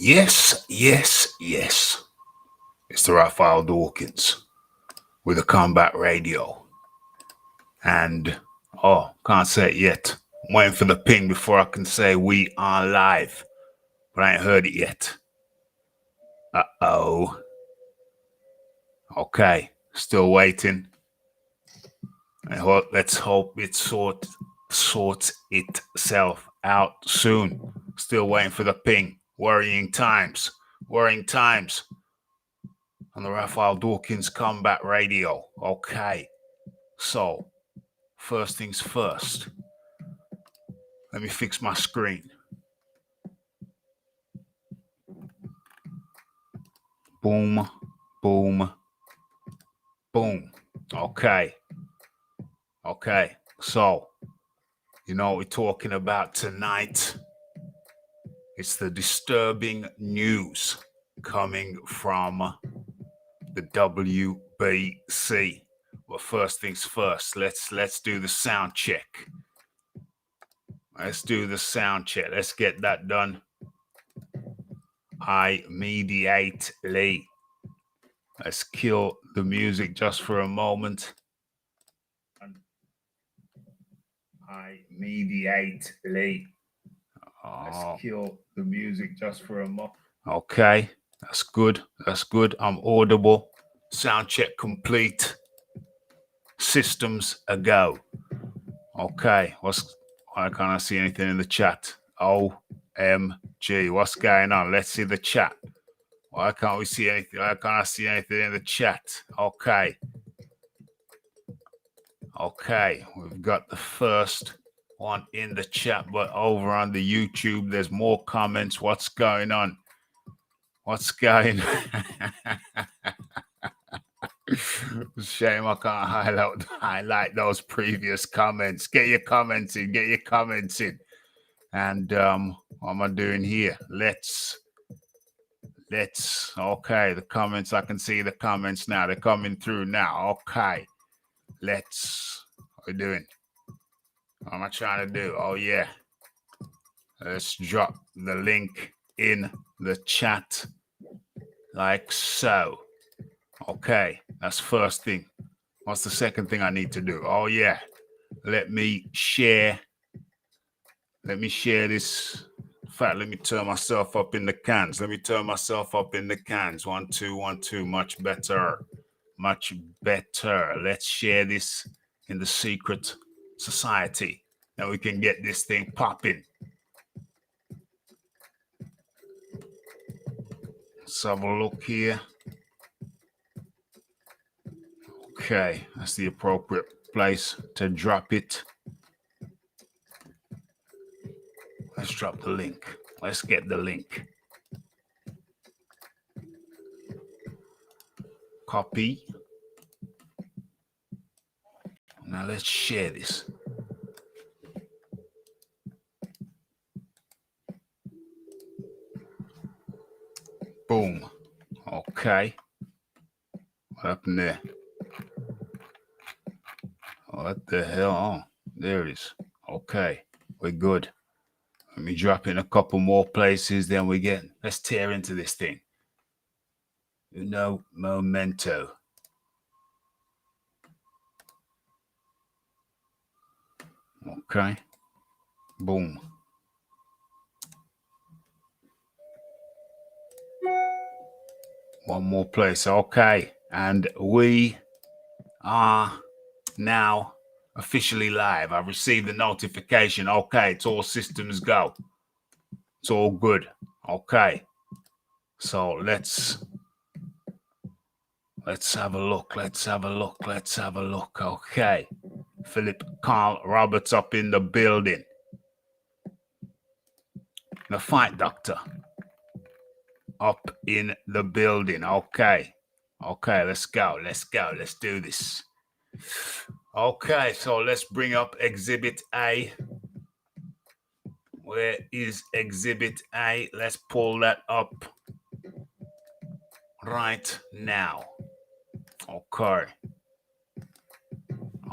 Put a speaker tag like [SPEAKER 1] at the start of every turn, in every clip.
[SPEAKER 1] Yes. It's the Raphael Dawkins with a combat radio. And, can't say it yet. I'm waiting for the ping before I can say we are live. But I ain't heard it yet. Uh-oh. Okay, still waiting. Let's hope it sorts itself out soon. Still waiting for the ping. Worrying times. On the Raphael Dawkins Combat Radio. Okay. So, first things first. Let me fix my screen. Boom. Okay. So, you know what we're talking about tonight? It's the disturbing news coming from the WBC. But first things first, let's do the sound check. Let's get that done immediately. Let's kill the music just for a moment. Immediately. Let's kill the music just for a moment. Okay, that's good. I'm audible. Sound check complete. Systems a go. Okay, why can't I see anything in the chat? OMG, what's going on? Let's see the chat. Why can't we see anything? Why can't I see anything in the chat? Okay, we've got the first one in the chat, but over on the YouTube, there's more comments. What's going on? Shame I can't highlight those previous comments. Get your comments in. And what am I doing here? Let's okay, the comments, I can see the comments now. They're coming through now. Okay. What are we doing? What am I trying to do? Oh yeah. Let's drop the link in the chat like so. Okay, that's first thing. What's the second thing I need to do? Oh yeah. Let me share this. In fact, let me turn myself up in the cans. 1, 2, 1, 2. Much better. Let's share this in the secret society. Now we can get this thing popping. Let's have a look here. Okay, that's the appropriate place to drop it. Let's drop the link. Let's get the link. Copy. Now let's share this. Boom. Okay. What happened there? What the hell? Oh, there it is. Okay. We're good. Let me drop in a couple more places, then let's tear into this thing. Uno momento. Okay. Boom. One more place. Okay. And we are now officially live. I've received the notification. Okay. It's all systems go. It's all good. Okay. So let's have a look. Okay. Philip Carl Roberts up in the building. The fight doctor up in the building. Okay, let's go. Let's do this. Okay, so let's bring up Exhibit A. Where is Exhibit A? Let's pull that up right now.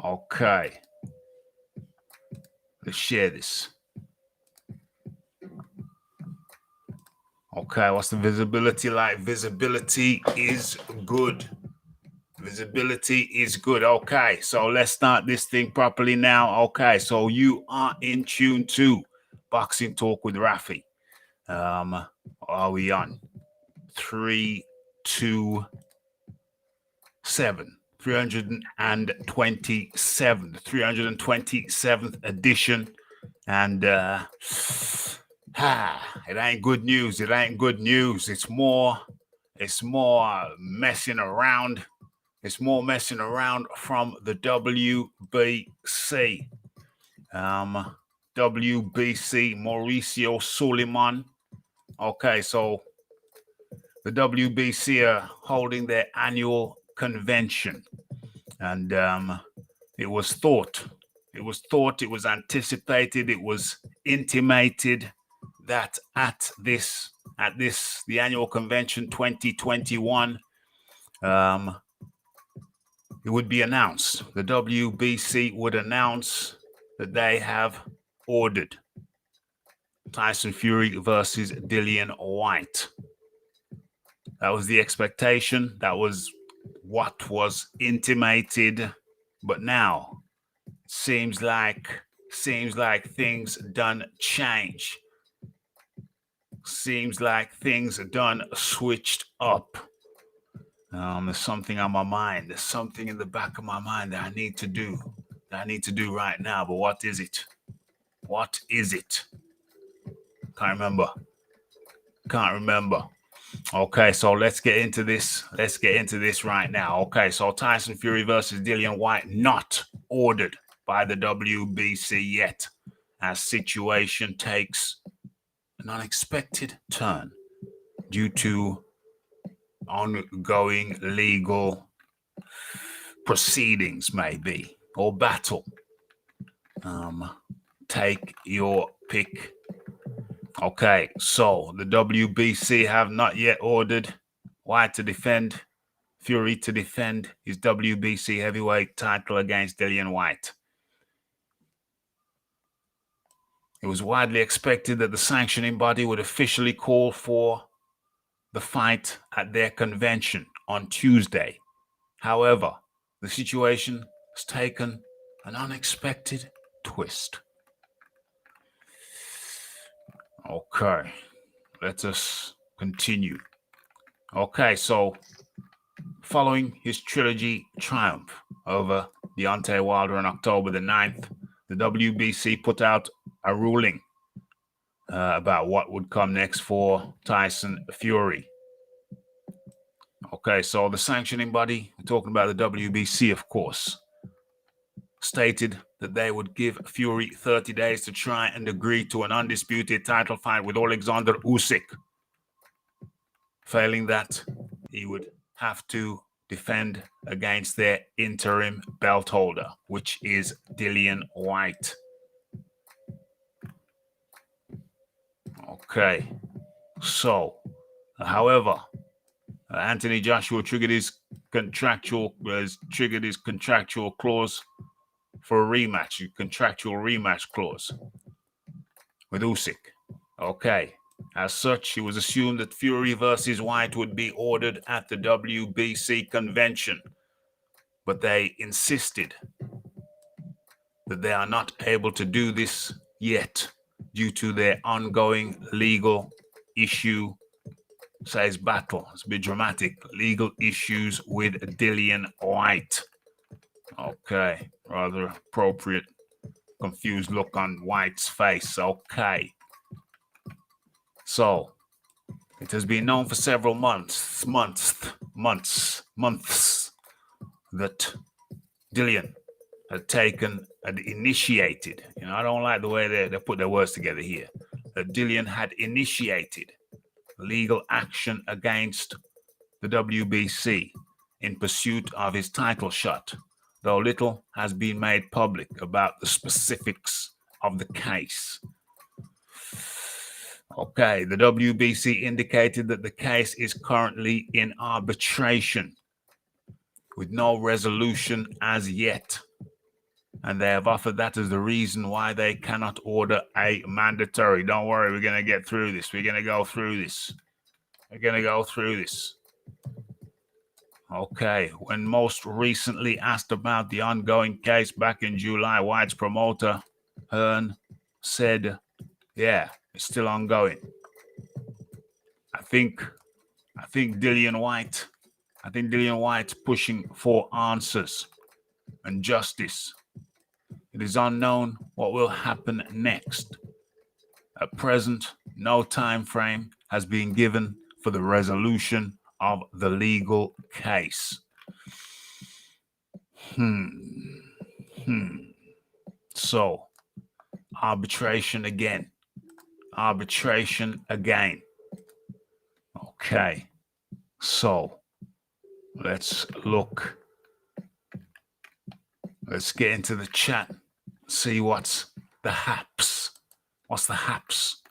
[SPEAKER 1] Okay. Let's share this. Okay, what's the visibility like? Visibility is good. Visibility is good. Okay, so let's start this thing properly now. Okay, so you are in tune to Boxing Talk with Raphie. Are we on 3, 2, 7? 327th edition. And it ain't good news. It ain't good news. It's more messing around. It's more messing around from the WBC. WBC, Mauricio Suleiman. Okay, so the WBC are holding their annual convention. And it was anticipated, it was intimated that at the annual convention 2021, it would be announced. The WBC would announce that they have ordered Tyson Fury versus Dillian Whyte. That was the expectation. That was what was intimated. But now, seems like things done change. Seems like things done switched up. There's something on my mind. There's something in the back of my mind that I need to do. Right now. But what is it? What is it? Can't remember. Okay, so let's get into this. Right now. Okay, so Tyson Fury versus Dillian Whyte not ordered by the WBC yet, as situation takes an unexpected turn due to ongoing legal proceedings, maybe, or battle. Take your pick. Okay, so the WBC have not yet ordered Whyte to defend, Fury to defend his WBC heavyweight title against Dillian Whyte. It was widely expected that the sanctioning body would officially call for the fight at their convention on Tuesday. However, the situation has taken an unexpected twist. Okay, let us continue. Okay, so following his trilogy triumph over Deontay Wilder on October the 9th, the WBC put out a ruling about what would come next for Tyson Fury. Okay, so the sanctioning body, we're talking about the WBC, of course, stated that they would give Fury 30 days to try and agree to an undisputed title fight with Alexander Usyk. Failing that, he would have to defend against their interim belt holder, which is Dillian Whyte. Okay, so, however, Anthony Joshua triggered his contractual clause for a rematch, contractual rematch clause with Usyk. Okay. As such, it was assumed that Fury versus Whyte would be ordered at the WBC convention, but they insisted that they are not able to do this yet due to their ongoing legal issue. Says battle. It's a bit dramatic. Legal issues with Dillian Whyte. Okay, rather appropriate. Confused look on Whyte's face. Okay. So, it has been known for several months that Dillian had initiated, I don't like the way they put their words together here, that Dillian had initiated legal action against the WBC in pursuit of his title shot, though little has been made public about the specifics of the case. Okay, the WBC indicated that the case is currently in arbitration with no resolution as yet. and they have offered that as the reason why they cannot order a mandatory. Don't worry, we're going to get through this. We're going to go through this. We're going to go through this. Okay, when most recently asked about the ongoing case back in July, Whyte's promoter, Hearn, said, yeah, it's still ongoing. I think Dillian Whyte's pushing for answers and justice. It is unknown what will happen next. At present, no time frame has been given for the resolution of the legal case. So, arbitration again. Okay. So, let's look. Let's get into the chat. See what's the haps. What's the haps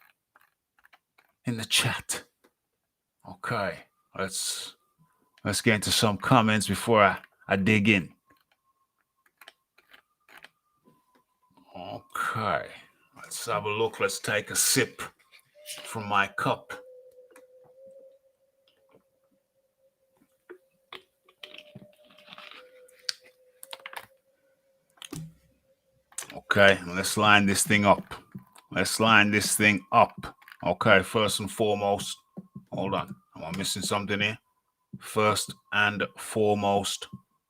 [SPEAKER 1] in the chat? Okay. Let's get into some comments before I dig in. Okay. Let's have a look. Let's take a sip from my cup. Okay, let's line this thing up. Okay, first and foremost, hold on. Am I missing something here? First and foremost.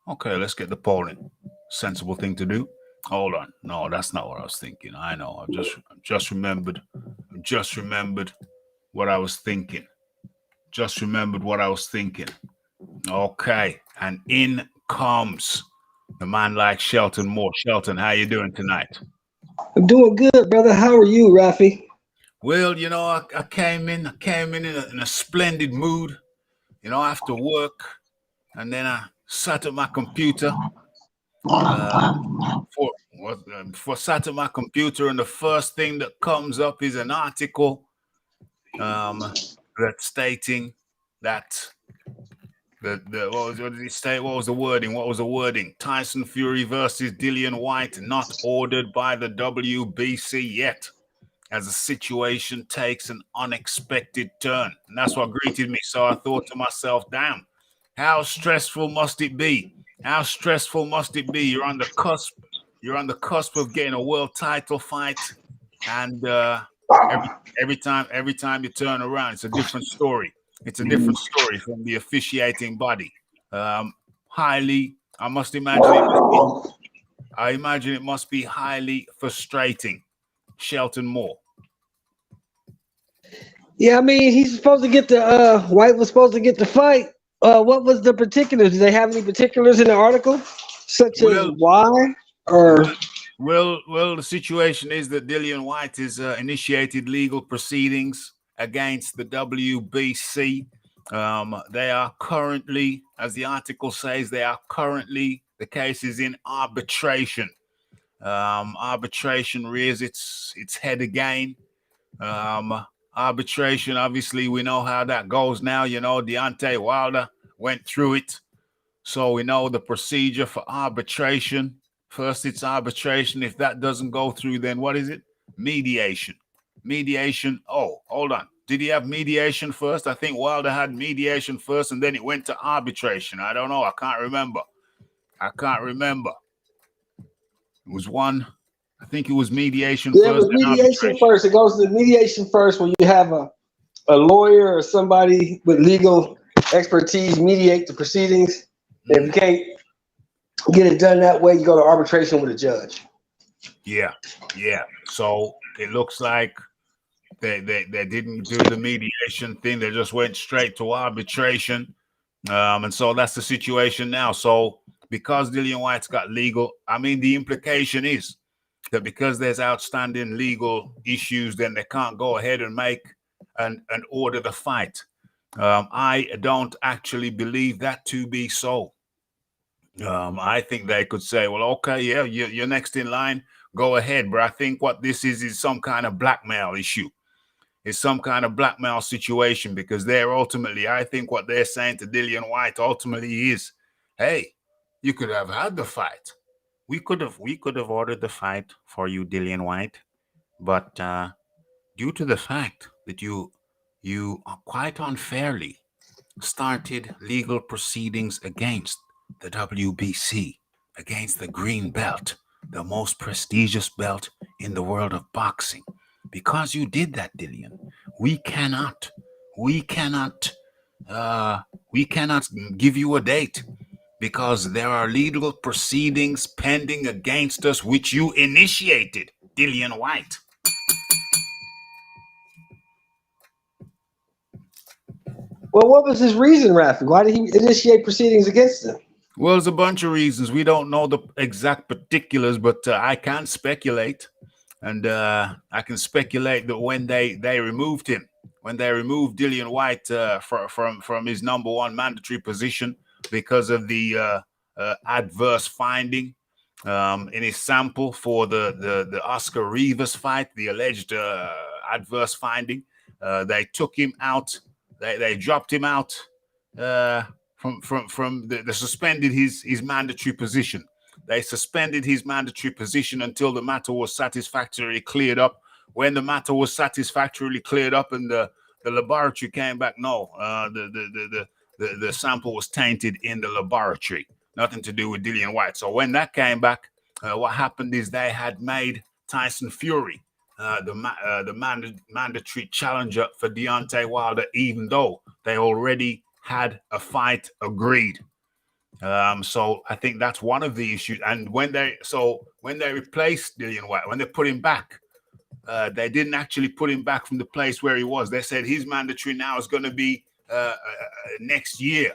[SPEAKER 1] Okay, let's get the polling. Sensible thing to do. Hold on. No, that's not what I was thinking. I know. I just remembered what I was thinking. Okay, and in comes the man like Shelton Moore. Shelton, how you doing tonight?
[SPEAKER 2] I'm doing good, brother. How are you, Raphie?
[SPEAKER 1] Well, you know, I came in a splendid mood, you know, after work, and then I sat at my computer. Sat at my computer, and the first thing that comes up is an article that's stating that what did he state? What was the wording? Tyson Fury versus Dillian Whyte not ordered by the WBC yet, as the situation takes an unexpected turn. And that's what greeted me. So I thought to myself, damn, how stressful must it be? You're on the cusp of getting a world title fight, and every time you turn around, it's a different story. It's a different story from the officiating body. I imagine it must be highly frustrating. Shelton Moore.
[SPEAKER 2] Yeah, I mean, he's supposed to get the Whyte was supposed to get the fight. What was the particulars? Do they have any particulars in the article, such as why or?
[SPEAKER 1] Well, the situation is that Dillian Whyte has initiated legal proceedings against the WBC. They are currently, as the article says, the case is in arbitration. Arbitration rears its head again. Arbitration, obviously, we know how that goes now. You know, Deontay Wilder went through it. So we know the procedure for arbitration. First, it's arbitration. If that doesn't go through, then what is it? Mediation. Oh, hold on. Did he have mediation first? I think Wilder had mediation first, and then it went to arbitration. I don't know. I can't remember. It was one. I think it was mediation first.
[SPEAKER 2] Yeah, it was mediation first. It goes to mediation first when you have a lawyer or somebody with legal expertise mediate the proceedings. If you can't get it done that way, you go to arbitration with a judge.
[SPEAKER 1] Yeah. So it looks like they didn't do the mediation thing. They just went straight to arbitration. And so that's the situation now. So because Dillian Whyte's got legal, I mean, the implication is that because there's outstanding legal issues, then they can't go ahead and make and order the fight. I don't actually believe that to be so. I think they could say, well, okay, yeah, you're next in line, go ahead. But I think what this is some kind of blackmail issue. It's some kind of blackmail situation, because they're ultimately, I think what they're saying to Dillian Whyte ultimately is, hey, you could have had the fight. we could have ordered the fight for you, Dillian Whyte, but due to the fact that you quite unfairly started legal proceedings against the WBC, against the green belt, the most prestigious belt in the world of boxing. Because you did that, Dillian, we cannot give you a date because there are legal proceedings pending against us which you initiated, Dillian Whyte.
[SPEAKER 2] Well, what was his reason, Raphie? Why did he initiate proceedings against him?
[SPEAKER 1] Well, there's a bunch of reasons. We don't know the exact particulars, but I can speculate. And I can speculate that when they removed him, when they removed Dillian Whyte from his number one mandatory position because of the adverse finding in his sample for the Oscar Rivas fight, the alleged adverse finding, they took him out. They dropped him out from the suspended his mandatory position. They suspended his mandatory position until the matter was satisfactorily cleared up. When the matter was satisfactorily cleared up and the laboratory came back, no, the sample was tainted in the laboratory. Nothing to do with Dillian Whyte. So when that came back, what happened is they had made Tyson Fury the mandatory challenger for Deontay Wilder, even though they already had a fight agreed. So I think that's one of the issues. And when they replaced Dillian Whyte, when they put him back, they didn't actually put him back from the place where he was. They said his mandatory now is going to be next year.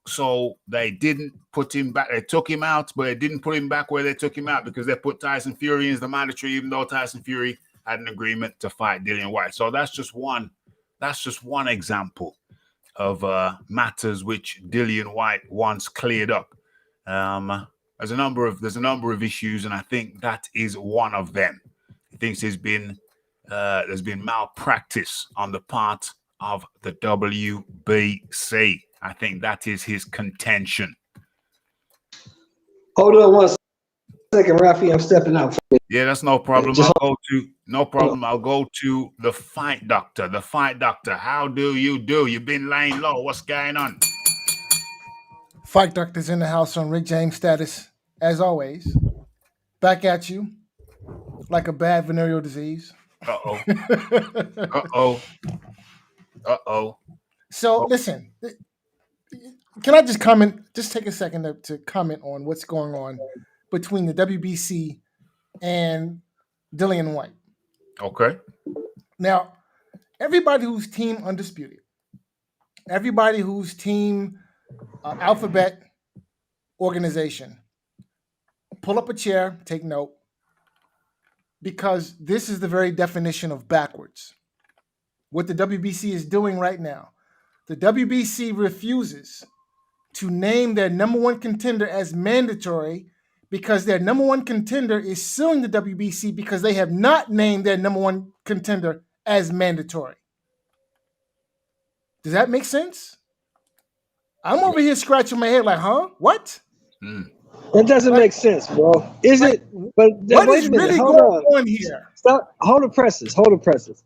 [SPEAKER 1] So they didn't put him back. They took him out, but they didn't put him back where they took him out because they put Tyson Fury in as the mandatory, even though Tyson Fury had an agreement to fight Dillian Whyte. So that's just one example of matters which Dillian Whyte once cleared up. There's a number of issues, and I think that is one of them. He thinks there's been malpractice on the part of the WBC. I think that is his contention.
[SPEAKER 2] Hold on one second, Raphie. I'm stepping out.
[SPEAKER 1] Yeah, that's no problem. I'll go to the fight doctor. The fight doctor. How do? You've been laying low. What's going on?
[SPEAKER 3] Fight doctor's in the house on Rick James status, as always. Back at you, like a bad venereal disease. So listen, can I just comment? Just take a second to comment on what's going on between the WBC and Dillian Whyte.
[SPEAKER 1] Okay.
[SPEAKER 3] Now, everybody who's team Undisputed, everybody who's team Alphabet organization, pull up a chair, take note, because this is the very definition of backwards. What the WBC is doing right now. The WBC refuses to name their number one contender as mandatory because their number one contender is suing the WBC because they have not named their number one contender as mandatory. Does that make sense? I'm over here scratching my head like, huh? What?
[SPEAKER 2] That doesn't make sense, bro. Is it? But
[SPEAKER 3] what is really going on here?
[SPEAKER 2] Stop. Hold the presses.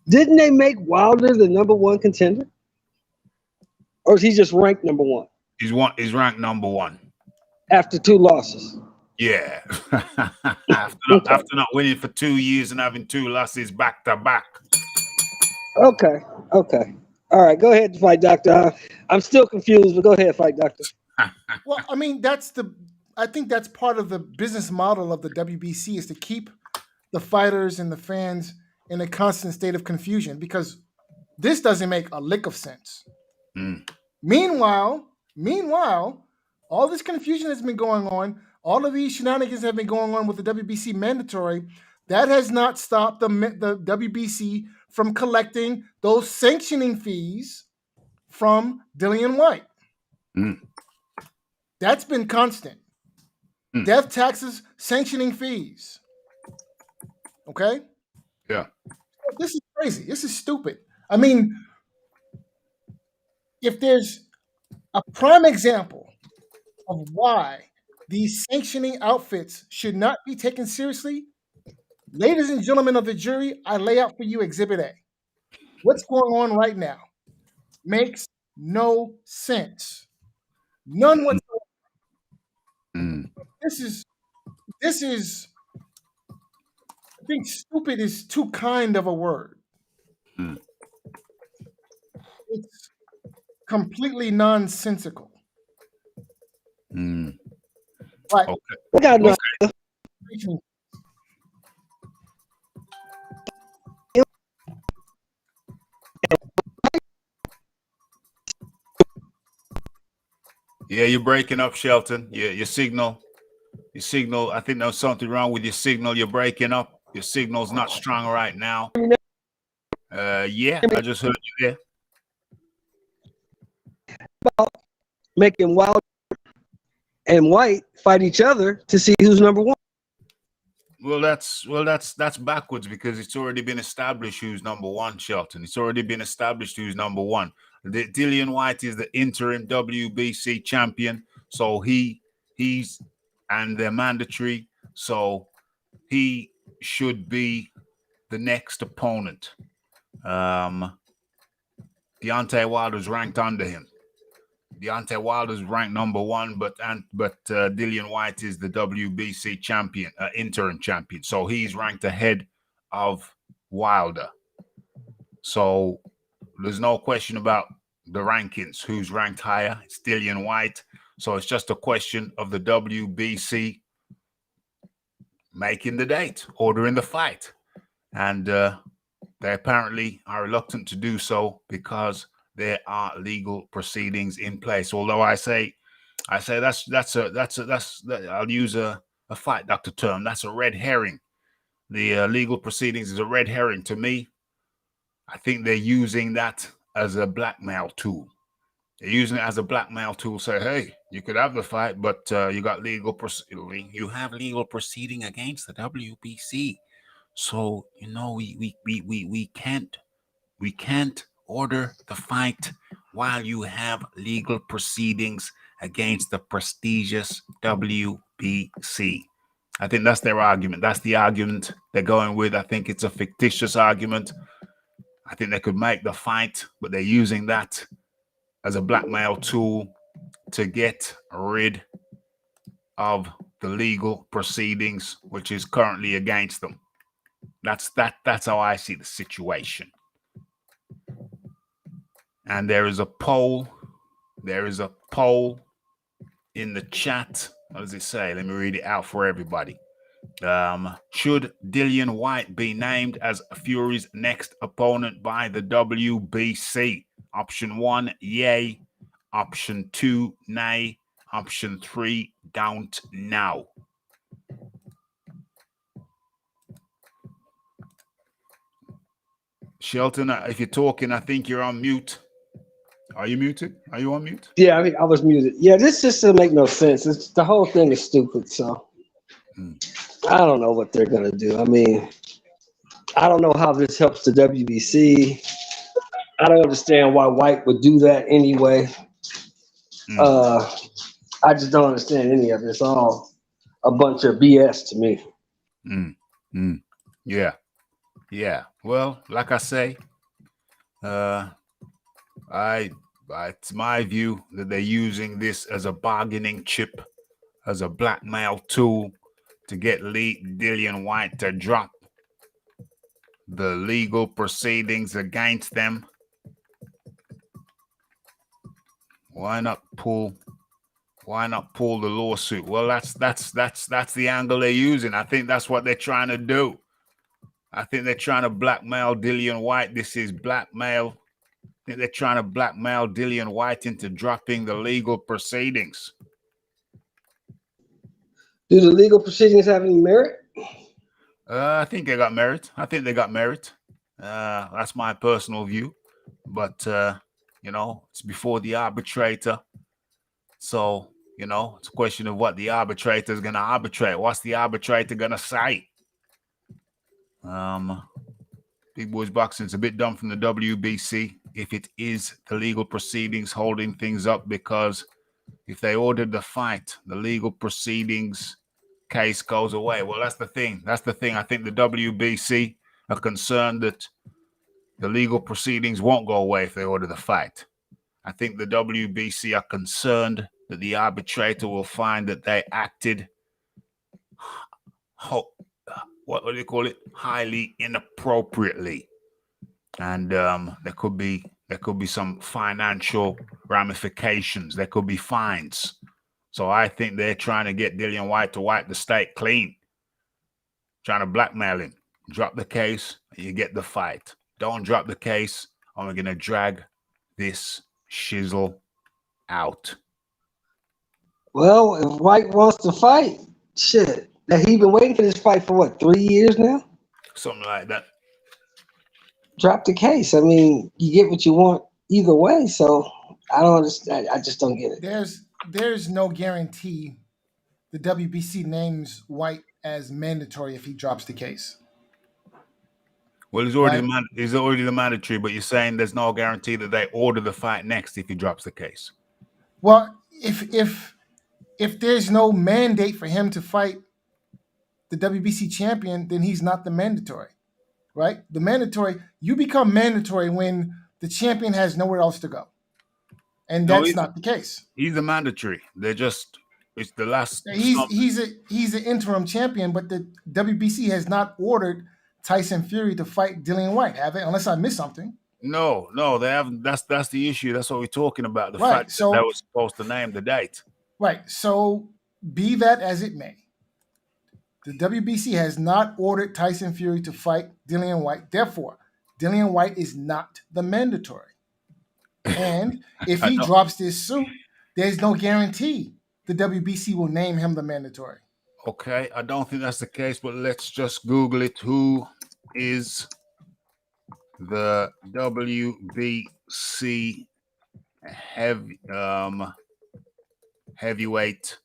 [SPEAKER 2] Didn't they make Wilder the number one contender? Or is he just ranked number one?
[SPEAKER 1] He's ranked number one.
[SPEAKER 2] After 2 losses.
[SPEAKER 1] Yeah. after not winning for 2 years and having 2 losses back to back.
[SPEAKER 2] Okay. All right, go ahead, fight doctor. I'm still confused, but go ahead, fight doctor.
[SPEAKER 3] Well, I mean, I think that's part of the business model of the WBC is to keep the fighters and the fans in a constant state of confusion because this doesn't make a lick of sense. Meanwhile, all this confusion has been going on. All of these shenanigans have been going on with the WBC mandatory. That has not stopped the WBC from collecting those sanctioning fees from Dillian Whyte. That's been constant. Death taxes, sanctioning fees. Okay?
[SPEAKER 1] Yeah.
[SPEAKER 3] This is crazy. This is stupid. I mean, if there's a prime example of why these sanctioning outfits should not be taken seriously, ladies and gentlemen of the jury, I lay out for you Exhibit A. What's going on right now makes no sense. None whatsoever. This is, I think stupid is too kind of a word. It's completely nonsensical. Right.
[SPEAKER 2] I got no
[SPEAKER 1] Yeah, you're breaking up, Shelton. Yeah, your signal. I think there's something wrong with your signal. You're breaking up. Your signal's not strong right now. Yeah, I just heard you there.
[SPEAKER 2] Making Wilder and Whyte fight each other to see who's number one.
[SPEAKER 1] Well, that's backwards because it's already been established who's number one, Shelton. It's already been established who's number one. Dillian Whyte is the interim WBC champion, so he's and they're mandatory, so he should be the next opponent. Deontay Wilder's ranked under him. Deontay Wilder's ranked number one, but Dillian Whyte is the WBC champion, interim champion. So he's ranked ahead of Wilder. So there's no question about the rankings. Who's ranked higher? It's Dillian Whyte. So it's just a question of the WBC making the date, ordering the fight. And they apparently are reluctant to do so because there are legal proceedings in place. Although I say I'll use a fight doctor term. That's a red herring. The legal proceedings is a red herring to me. I think they're using that as a blackmail tool. They're using it as a blackmail tool. Say, hey, you could have the fight, but you got legal proceeding. You have legal proceeding against the WBC. So we can't order the fight while you have legal proceedings against the prestigious WBC. I think that's their argument. That's the argument they're going with. I think it's a fictitious argument. I think they could make the fight, but they're using that as a blackmail tool to get rid of the legal proceedings, which is currently against them. That's how I see the situation. And there is a poll. There is a poll in the chat. What does it say? Let me read it out for everybody. Should Dillian Whyte be named as Fury's next opponent by the WBC? Option 1, yay. Option 2, nay. Option 3, don't know. Shelton, if you're talking, I think you're on mute. Are you muted? Are you on mute?
[SPEAKER 2] Yeah, I was muted. Yeah, this just doesn't make no sense. The whole thing is stupid. So I don't know what they're gonna do. I mean, I don't know how this helps the WBC. I don't understand why Whyte would do that anyway. I just don't understand any of it. It's all a bunch of BS to me.
[SPEAKER 1] Yeah. Well, like I say, it's my view that they're using this as a bargaining chip, as a blackmail tool to get Dillian Whyte to drop the legal proceedings against them. Why not pull the lawsuit? Well, that's the angle they're using. I think that's what they're trying to do. I think they're trying to blackmail Dillian Whyte. This is blackmail. I think they're trying to blackmail Dillian Whyte into dropping the legal proceedings.
[SPEAKER 2] Do the legal proceedings have any merit?
[SPEAKER 1] I think they got merit. That's my personal view. But, it's before the arbitrator. So, it's a question of what the arbitrator is going to arbitrate. What's the arbitrator going to say? Big Boys Boxing's a bit dumb from the WBC if it is the legal proceedings holding things up because if they ordered the fight, the legal proceedings case goes away. Well, that's the thing. That's the thing. I think the WBC are concerned that the legal proceedings won't go away if they order the fight. I think the WBC are concerned that the arbitrator will find that they acted, what do you call it, highly inappropriately, and there could be some financial ramifications. There could be fines. So I think they're trying to get Dillian Whyte to wipe the state clean, trying to blackmail him. Drop the case, you get the fight. Don't drop the case, and we're gonna drag this shizzle out.
[SPEAKER 2] Well, if Whyte wants to fight, shit. Now he been waiting for this fight for what, 3 years now?
[SPEAKER 1] Something like that.
[SPEAKER 2] Drop the case. I mean, you get what you want either way. So I don't understand. I just don't get it.
[SPEAKER 3] There's no guarantee the WBC names Whyte as mandatory if he drops the case.
[SPEAKER 1] Well, he's already the mandatory, but you're saying there's no guarantee that they order the fight next if he drops the case.
[SPEAKER 3] Well, if there's no mandate for him to fight the WBC champion, then he's not the mandatory, right? The mandatory, you become mandatory when the champion has nowhere else to go, and that's not the case.
[SPEAKER 1] He's the mandatory. It's the last.
[SPEAKER 3] He's an interim champion, but the WBC has not ordered Tyson Fury to fight Dillian Whyte, have they? Unless I missed something.
[SPEAKER 1] No, they haven't. That's the issue. That's what we're talking about. The fact that they were supposed to name the date.
[SPEAKER 3] Right. So be that as it may, the WBC has not ordered Tyson Fury to fight Dillian Whyte. Therefore, Dillian Whyte is not the mandatory. And if he drops this suit, there's no guarantee the WBC will name him the mandatory.
[SPEAKER 1] Okay, I don't think that's the case, but let's just Google it. Who is the WBC heavyweight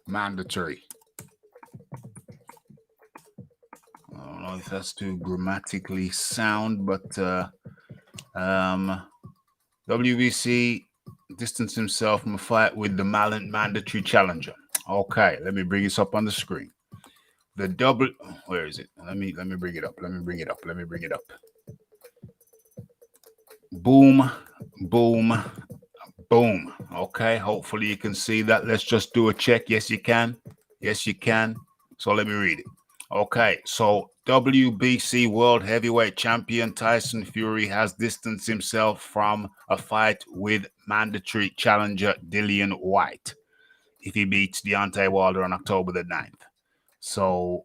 [SPEAKER 1] mandatory? I don't know if that's too grammatically sound, but WBC distanced himself from a fight with the mandatory challenger. Okay, let me bring this up on the screen. Where is it? Let me bring it up. Let me bring it up. Boom, boom, boom. Okay, hopefully you can see that. Let's just do a check. Yes, you can. Yes, you can. So let me read it. Okay, so WBC World Heavyweight Champion Tyson Fury has distanced himself from a fight with mandatory challenger Dillian Whyte if he beats Deontay Wilder on October the 9th. So,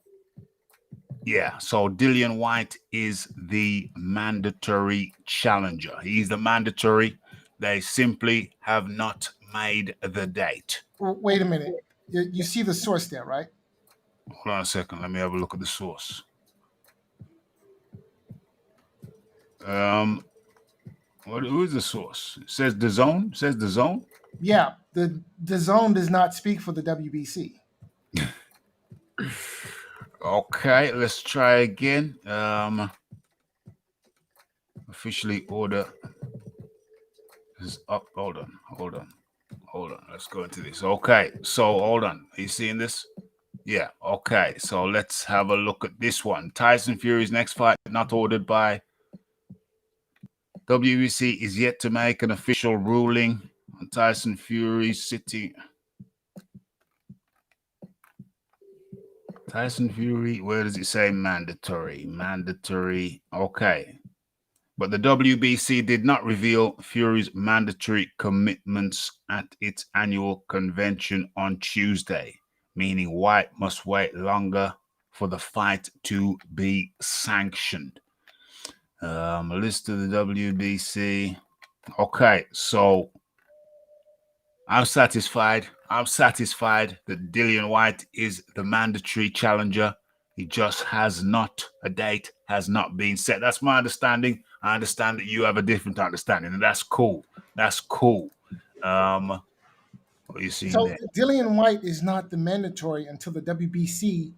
[SPEAKER 1] yeah, so Dillian Whyte is the mandatory challenger. He's the mandatory. They simply have not made the date.
[SPEAKER 3] Well, wait a minute. You see the source there, right?
[SPEAKER 1] Hold on a second. Let me have a look at the source. Who is the source? It says The Zone? It says The Zone?
[SPEAKER 3] Yeah, the Zone does not speak for the WBC.
[SPEAKER 1] Okay, let's try again. Officially order is up. Hold on. Let's go into this. Okay, so hold on. Are you seeing this? Yeah, okay. So let's have a look at this one. Tyson Fury's next fight, not ordered by WBC, is yet to make an official ruling on Tyson Fury City. Tyson Fury, where does it say mandatory? Mandatory, okay. But the WBC did not reveal Fury's mandatory commitments at its annual convention on Tuesday, meaning Whyte must wait longer for the fight to be sanctioned. A list of the WBC. Okay, so I'm satisfied. I'm satisfied that Dillian Whyte is the mandatory challenger. He just has not, a date has not been set. That's my understanding. I understand that you have a different understanding, and that's cool. That's cool. What are you seeing there?
[SPEAKER 3] Dillian Whyte is not the mandatory until the WBC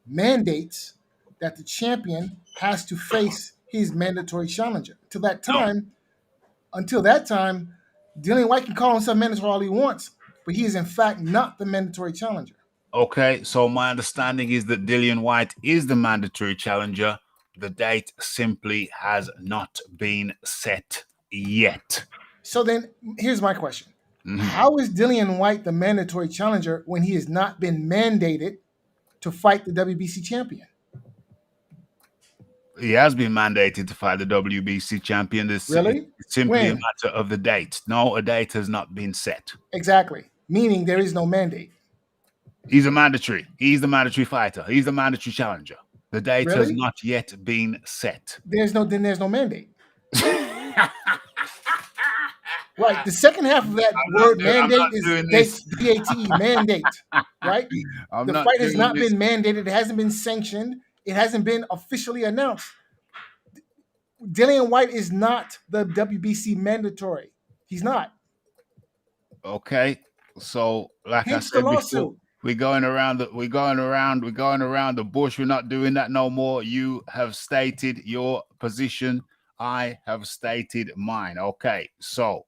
[SPEAKER 3] mandates that the champion has to face his mandatory challenger. Until that time, Dillian Whyte can call himself mandatory all he wants. but he is in fact not the mandatory challenger.
[SPEAKER 1] Okay, so my understanding is that Dillian Whyte is the mandatory challenger. The date simply has not been set yet.
[SPEAKER 3] So then here's my question. How is Dillian Whyte the mandatory challenger when he has not been mandated to fight the WBC champion?
[SPEAKER 1] He has been mandated to fight the WBC champion. It's simply a matter of the date. No, a date has not been set.
[SPEAKER 3] Exactly. Meaning there is no mandate.
[SPEAKER 1] He's a mandatory. He's the mandatory fighter. He's the mandatory challenger. The date has not yet been set.
[SPEAKER 3] There's no mandate. Right. The second half of that word mandate is DATE, mandate. Right? The fight has not been mandated. It hasn't been sanctioned. It hasn't been officially announced. Dillian Whyte is not the WBC mandatory. He's not.
[SPEAKER 1] Okay. So, like I said before, we're going around the bush. We're not doing that no more. You have stated your position. I have stated mine. Okay. So,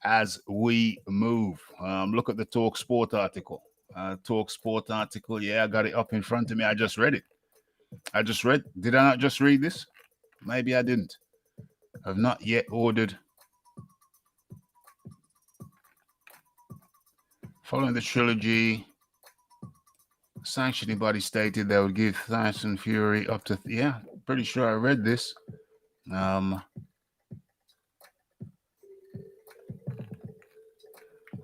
[SPEAKER 1] as we move, look at the Talk Sport article. Yeah, I got it up in front of me. I just read it. Did I not just read this? Maybe I didn't. I've not yet ordered. Following the trilogy, sanctioning body stated they would give Tyson Fury up to pretty sure I read this.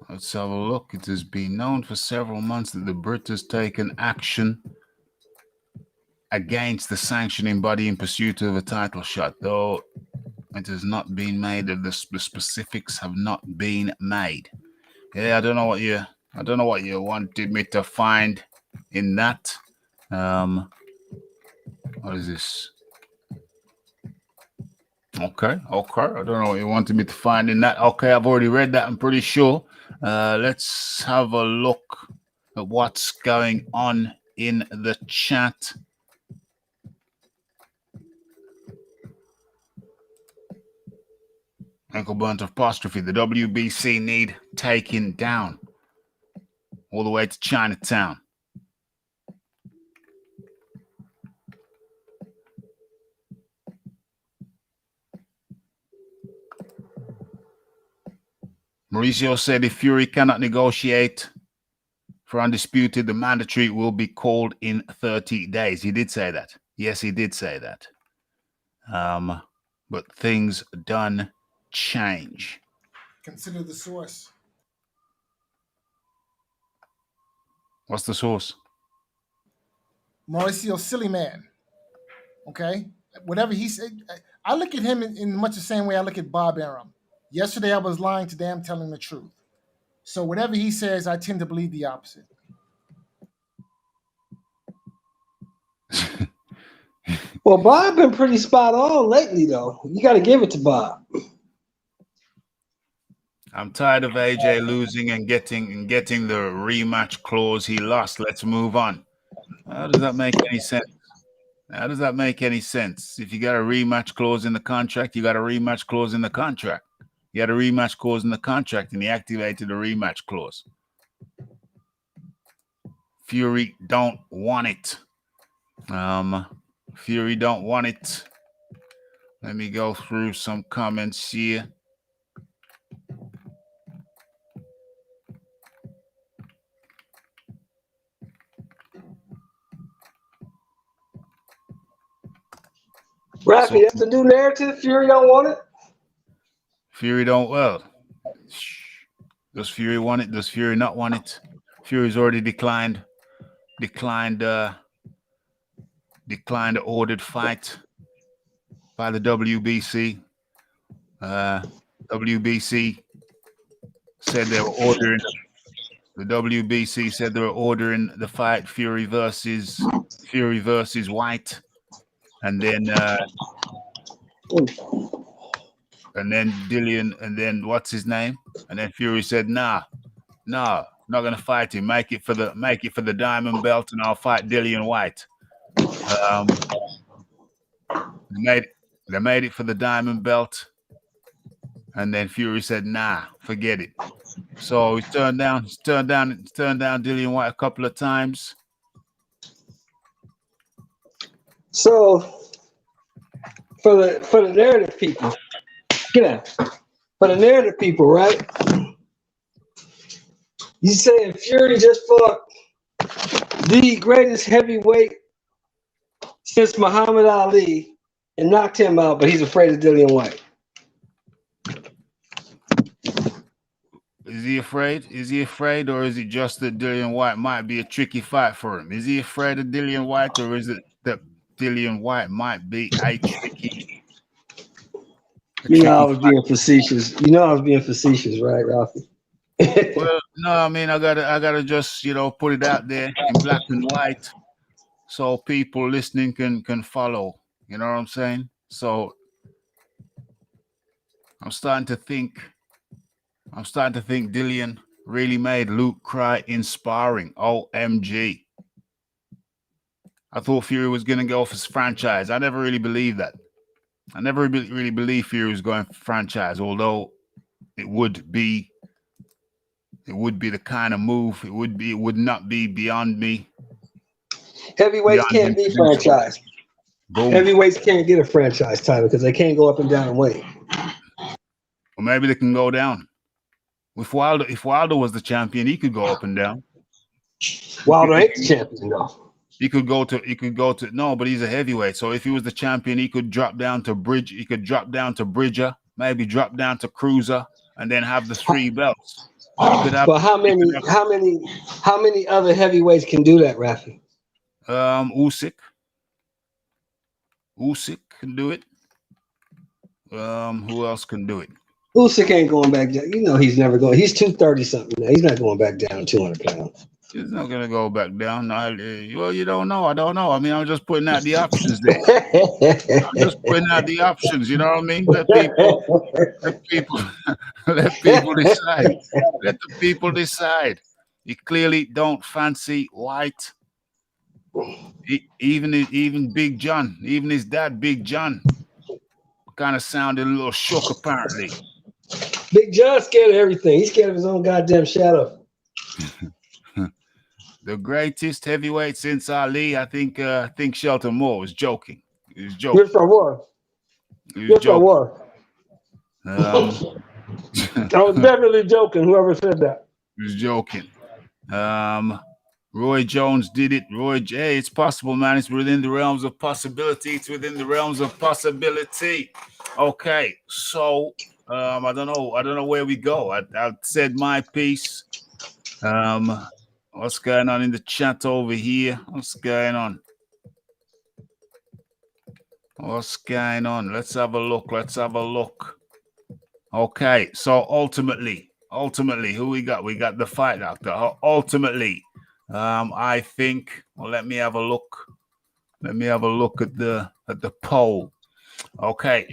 [SPEAKER 1] Let's have a look. It has been known for several months that the Brit has taken action against the sanctioning body in pursuit of a title shot, though it has not been made. The specifics have not been made. Yeah, I don't know what you wanted me to find in that. What is this? Okay. I don't know what you wanted me to find in that. Okay, I've already read that, I'm pretty sure. Let's have a look at what's going on in the chat. Ankle burnt apostrophe. The WBC need taken down all the way to Chinatown. Mauricio said if Fury cannot negotiate for undisputed, the mandatory will be called in 30 days. He did say that. Yes, he did say that. But things done change.
[SPEAKER 3] Consider the source.
[SPEAKER 1] What's the source?
[SPEAKER 3] Mauricio Silly Man. Okay? Whatever he said, I look at him in much the same way I look at Bob Arum. Yesterday I was lying, today I'm telling the truth. So whatever he says, I tend to believe the opposite.
[SPEAKER 2] Well, Bob been pretty spot on lately, though. You got to give it to Bob.
[SPEAKER 1] I'm tired of AJ losing and getting the rematch clause he lost. Let's move on. How does that make any sense? How does that make any sense? If you got a rematch clause in the contract, you got a rematch clause in the contract. You had a rematch clause in the contract, and he activated the rematch clause. Fury don't want it. Fury don't want it. Let me go through some comments here.
[SPEAKER 2] Raphie, that's the new narrative. Fury don't want it.
[SPEAKER 1] Fury don't. Well, does Fury want it? Does Fury not want it? Fury's already declined the ordered fight by the WBC. WBC said they were ordering. The WBC said they were ordering the fight Fury versus Whyte, and then Dillian, and then what's his name? And then Fury said, "Nah, not gonna fight him. Make it for the diamond belt, and I'll fight Dillian Whyte." They made it for the diamond belt, And then Fury said, nah, forget it. So he's turned down Dillian Whyte a couple of times.
[SPEAKER 2] So for the narrative people, get out. For the narrative people, right? You saying Fury just fought the greatest heavyweight since Muhammad Ali and knocked him out, but he's afraid of Dillian Whyte.
[SPEAKER 1] Is he afraid? Is he afraid, or is it just that Dillian Whyte might be a tricky fight for him? Is he afraid of Dillian Whyte, or is it that Dillian Whyte might be a tricky?
[SPEAKER 2] I was being facetious. I was being facetious, right, Raphie?
[SPEAKER 1] Well, no, I mean I gotta just put it out there in black and white, so people listening can follow. You know what I'm saying? So I'm starting to think Dillian really made Luke cry in sparring. OMG. I thought Fury was going to go for his franchise. I never really believed that. I never really believed Fury was going for franchise, although it would be the kind of move. It would not be beyond me.
[SPEAKER 2] Heavyweights can't be franchised. Boom. Heavyweights can't get a franchise title because they can't go up and down in weight.
[SPEAKER 1] Or maybe they can go down. If Wilder was the champion, he could go up and down.
[SPEAKER 2] Wilder ain't the champion though.
[SPEAKER 1] He could go to no, but he's a heavyweight. So if he was the champion, he could drop down to Bridger, maybe drop down to Cruiser, and then have the 3 belts.
[SPEAKER 2] But how many other heavyweights can do that, Raphie?
[SPEAKER 1] Usyk can do it. Who else can do it?
[SPEAKER 2] Usyk ain't going back down. He's never going. He's 230 something now. He's not going back down 200 pounds.
[SPEAKER 1] He's not gonna go back down. No, well, you don't know. I don't know. I mean, I'm just putting out the options there. I'm just putting out the options. You know what I mean? Let people decide. Let the people decide. You clearly don't fancy Whyte. Even Big John, even his dad, Big John, kind of sounded a little shook apparently.
[SPEAKER 2] Big John's scared of everything. He's scared of his own goddamn shadow.
[SPEAKER 1] The greatest heavyweight since Ali, I think Shelton Moore was joking. He was joking.
[SPEAKER 2] Good for war. Good for war. I was definitely joking. Whoever said that.
[SPEAKER 1] He was joking. Roy Jones did it. Hey, it's possible, man. It's within the realms of possibility. It's within the realms of possibility. Okay, so I don't know where we go. I said my piece. What's going on in the chat over here? What's going on? Let's have a look. Okay, so ultimately, who we got? We got the fight doctor. Ultimately, I think. Well, let me have a look. Let me have a look at the poll. Okay,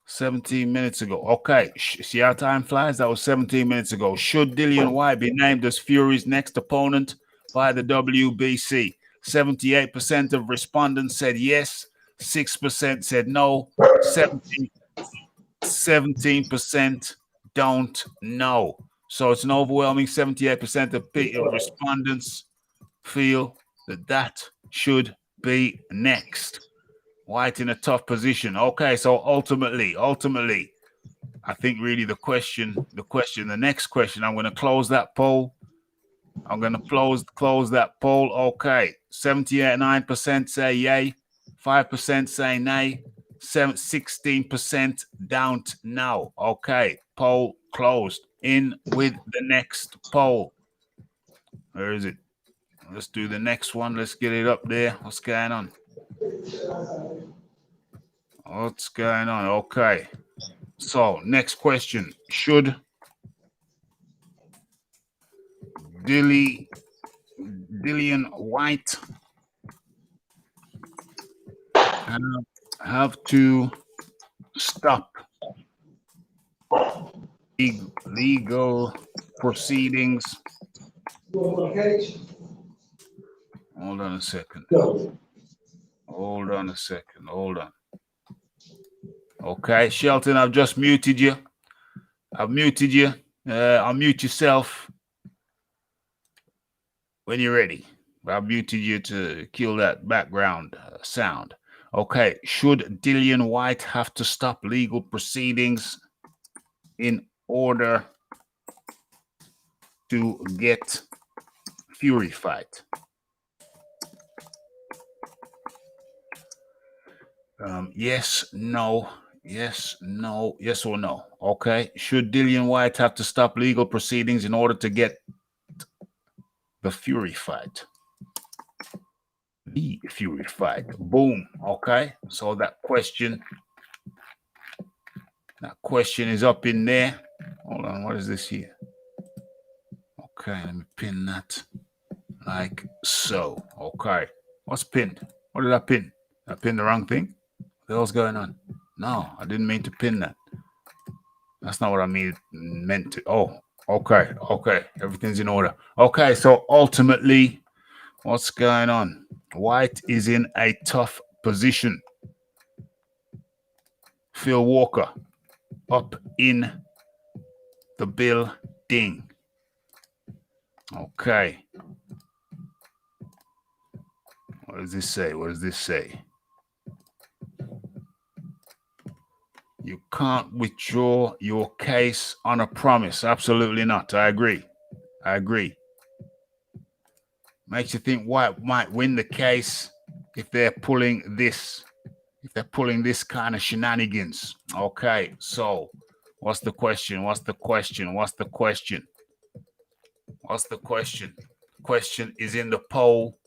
[SPEAKER 1] 17 minutes ago. Okay, see how time flies? That was 17 minutes ago. Should Dillian Whyte be named as Fury's next opponent by the WBC? 78% of respondents said yes. 6% said no. 17% don't know. So it's an overwhelming 78% of respondents feel that should be next. Whyte in a tough position. Okay, so ultimately, I think really the next question, I'm going to close that poll. Close that poll. Okay, 79% say yay, 5% say nay, 16% don't know. Okay, poll closed. In with the next poll. Where is it? Let's do the next one. Let's get it up there. What's going on? Okay. So, next question. Should Dillian Whyte have to stop legal proceedings? Hold on a second. Hold on. Okay, Shelton, I've just muted you. I've muted you. Unmute yourself when you're ready. I've muted you to kill that background sound. Okay, should Dillian Whyte have to stop legal proceedings in order to get Fury fight? Yes, no, yes, no, yes or no. Okay, should Dillian Whyte have to stop legal proceedings in order to get the Fury fight? The Fury fight. Boom. Okay, so that question is up in there. Hold on, what is this here? Okay, let me pin that like so. Okay, what's pinned? What did I pin? I pinned the wrong thing? What the hell's going on? No, I didn't mean to pin that. That's not what I meant to. Oh, okay, everything's in order. Okay, so ultimately, what's going on? Whyte is in a tough position. Phil Walker up in the building. Okay. What does this say? What does this say? You can't withdraw your case on a promise. Absolutely not. I agree. Makes you think Whyte might win the case if they're pulling this kind of shenanigans. Okay, so what's the question? Question is in the poll.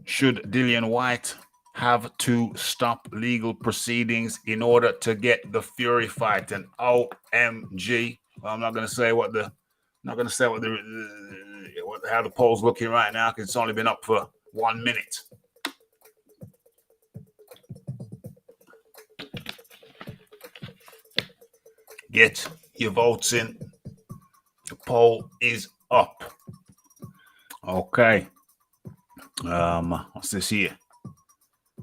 [SPEAKER 1] Should Dillian Whyte have to stop legal proceedings in order to get the Fury fight? And OMG, well, I'm not going to say how the poll's looking right now because it's only been up for 1 minute. Get your votes in. The poll is up. Okay. What's this here?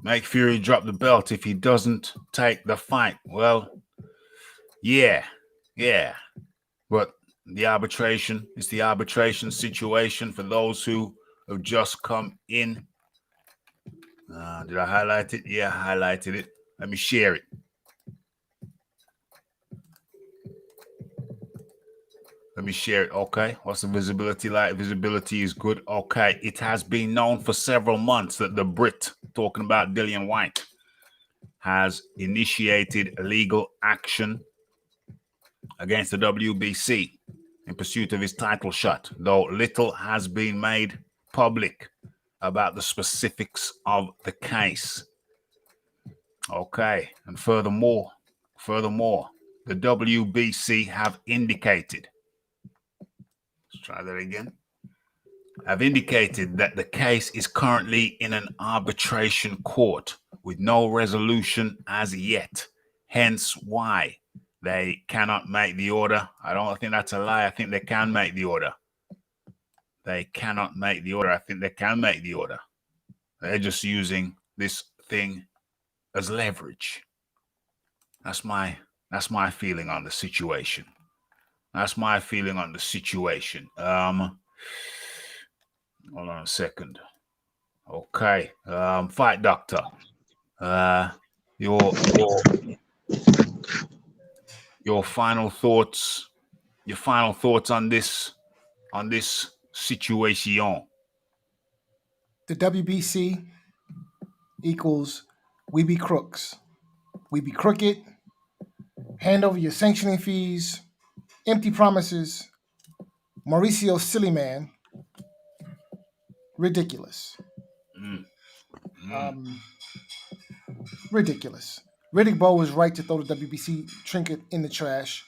[SPEAKER 1] Make Fury drop the belt if he doesn't take the fight. Well, yeah. But the arbitration is the arbitration situation for those who have just come in. Did I highlight it? Yeah, I highlighted it. Let me share it. Okay, what's the visibility like? Visibility is good. Okay, it has been known for several months that the Brit, talking about Dillian Whyte, has initiated legal action against the WBC in pursuit of his title shot, though little has been made public about the specifics of the case. Okay, and furthermore, the WBC have indicated, let's try that again, have indicated that the case is currently in an arbitration court with no resolution as yet, hence why they cannot make the order. I don't think that's a lie. I think they can make the order. They cannot make the order. I think they can make the order. They're just using this thing as leverage. That's my feeling on the situation. Hold on a second. Okay. Fight Doctor. Your final thoughts. Your final thoughts on this situation.
[SPEAKER 3] The WBC equals we be crooks. We be crooked. Hand over your sanctioning fees. Empty promises. Mauricio Silly Man. Ridiculous. Ridiculous. Riddick Bowe was right to throw the WBC trinket in the trash.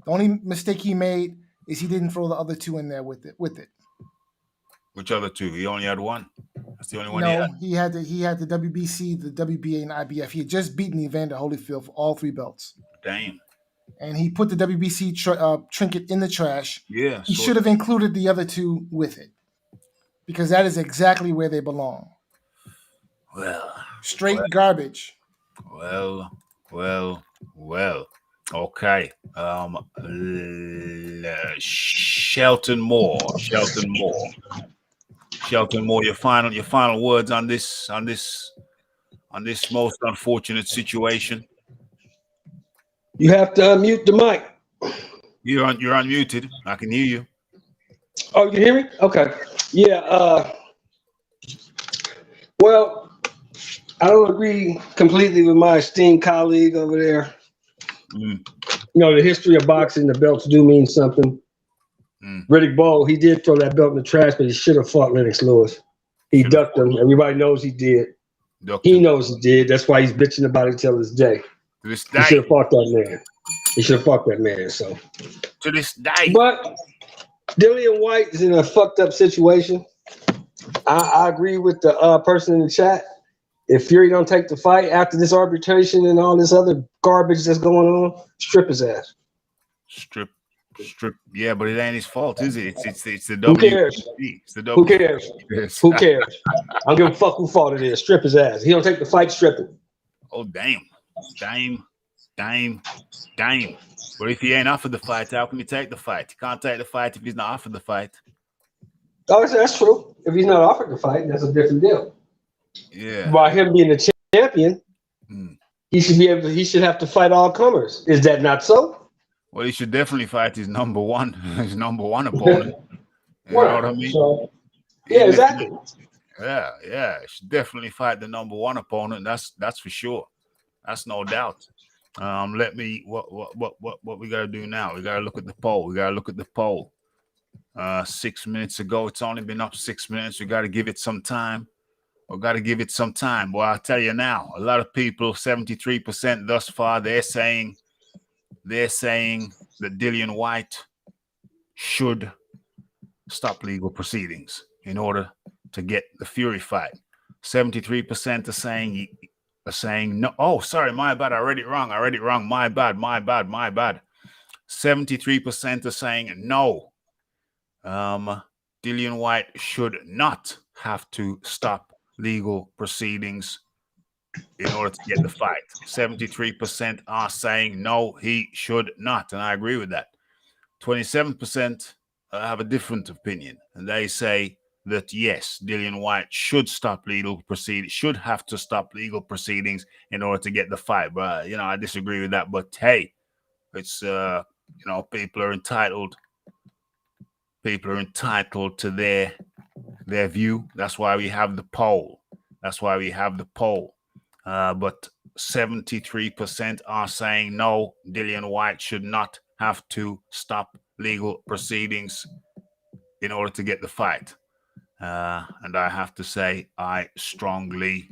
[SPEAKER 3] The only mistake he made is he didn't throw the other two in there with it.
[SPEAKER 1] Which other two? He only had one. That's the only one.
[SPEAKER 3] No, he had the WBC, the WBA, and IBF. He had just beaten Evander Holyfield for all 3 belts.
[SPEAKER 1] Damn.
[SPEAKER 3] And he put the WBC trinket in the trash.
[SPEAKER 1] Yeah.
[SPEAKER 3] He should have included the other 2 with it, because that is exactly where they belong.
[SPEAKER 1] Well,
[SPEAKER 3] Straight garbage.
[SPEAKER 1] Well. Okay. Shelton Moore. Your final words on this most unfortunate situation.
[SPEAKER 2] You have to unmute the mic.
[SPEAKER 1] You're unmuted. I can hear you.
[SPEAKER 2] Oh, you can hear me? Okay. Yeah. Well, I don't agree completely with my esteemed colleague over there.
[SPEAKER 1] Mm.
[SPEAKER 2] You know, the history of boxing, the belts do mean something. Riddick Bowe, he did throw that belt in the trash, but he should have fought Lennox Lewis. He ducked him. Everybody knows he did. He knows he did. That's why he's bitching about it till this day. He should have fought that man. So
[SPEAKER 1] to this day.
[SPEAKER 2] But Dillian Whyte is in a fucked up situation. I agree with the person in the chat. If Fury don't take the fight after this arbitration and all this other garbage that's going on, strip his ass.
[SPEAKER 1] Strip. Yeah, but it ain't his fault, is it? It's the WBC.
[SPEAKER 2] Who cares?
[SPEAKER 1] It's the
[SPEAKER 2] Who cares? Who cares? I don't give a fuck who fought it is. Strip his ass. He don't take the fight, strip him.
[SPEAKER 1] Oh, damn. But if he ain't offered the fight, how can he take the fight? He can't take the fight if he's not offered the fight.
[SPEAKER 2] Oh, that's true. If he's not offered the fight, that's a different deal.
[SPEAKER 1] Yeah.
[SPEAKER 2] By him being the champion, he should have to fight all comers. Is that not so?
[SPEAKER 1] Well, he should definitely fight his number one opponent. You know what I mean?
[SPEAKER 2] So, yeah, exactly.
[SPEAKER 1] Yeah. He should definitely fight the number one opponent. That's for sure. That's no doubt. What we gotta do now? We gotta look at the poll. 6 minutes ago, it's only been up 6 minutes. We gotta give it some time. Well, I'll tell you now, a lot of people, 73% thus far, they're saying that Dillian Whyte should stop legal proceedings in order to get the Fury fight. 73% are saying no. Oh, sorry, my bad. I read it wrong. My bad. 73% are saying no. Dillian Whyte should not have to stop legal proceedings in order to get the fight. 73% are saying no, he should not, and I agree with that. 27% have a different opinion, and they say that yes, Dillian Whyte should have to stop legal proceedings in order to get the fight. But I disagree with that. But hey, it's people are entitled to their view. That's why we have the poll. But 73% are saying no, Dillian Whyte should not have to stop legal proceedings in order to get the fight. And I have to say, I strongly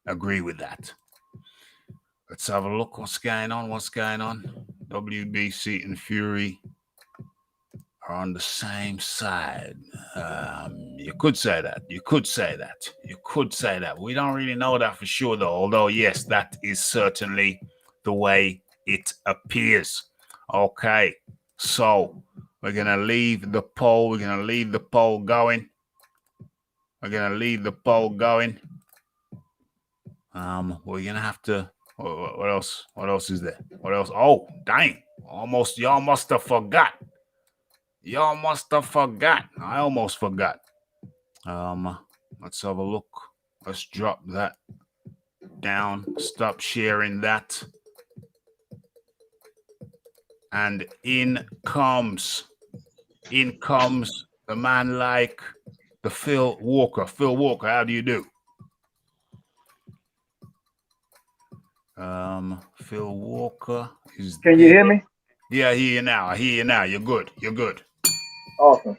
[SPEAKER 1] agree with that. Let's have a look. What's going on? WBC and Fury are on the same side. You could say that. We don't really know that for sure, though. Although, yes, that is certainly the way it appears. Okay, so we're going to leave the poll. We're going to leave the poll going. We're going to have to. What else? What else is there? Oh, dang. Y'all must have forgot. I almost forgot. Let's have a look. Let's drop that down. Stop sharing that. And in comes the man like the Phil Walker. Phil Walker, how do you do? Phil Walker is.
[SPEAKER 4] Can you hear me?
[SPEAKER 1] Yeah, I hear you now. You're good.
[SPEAKER 4] Awesome.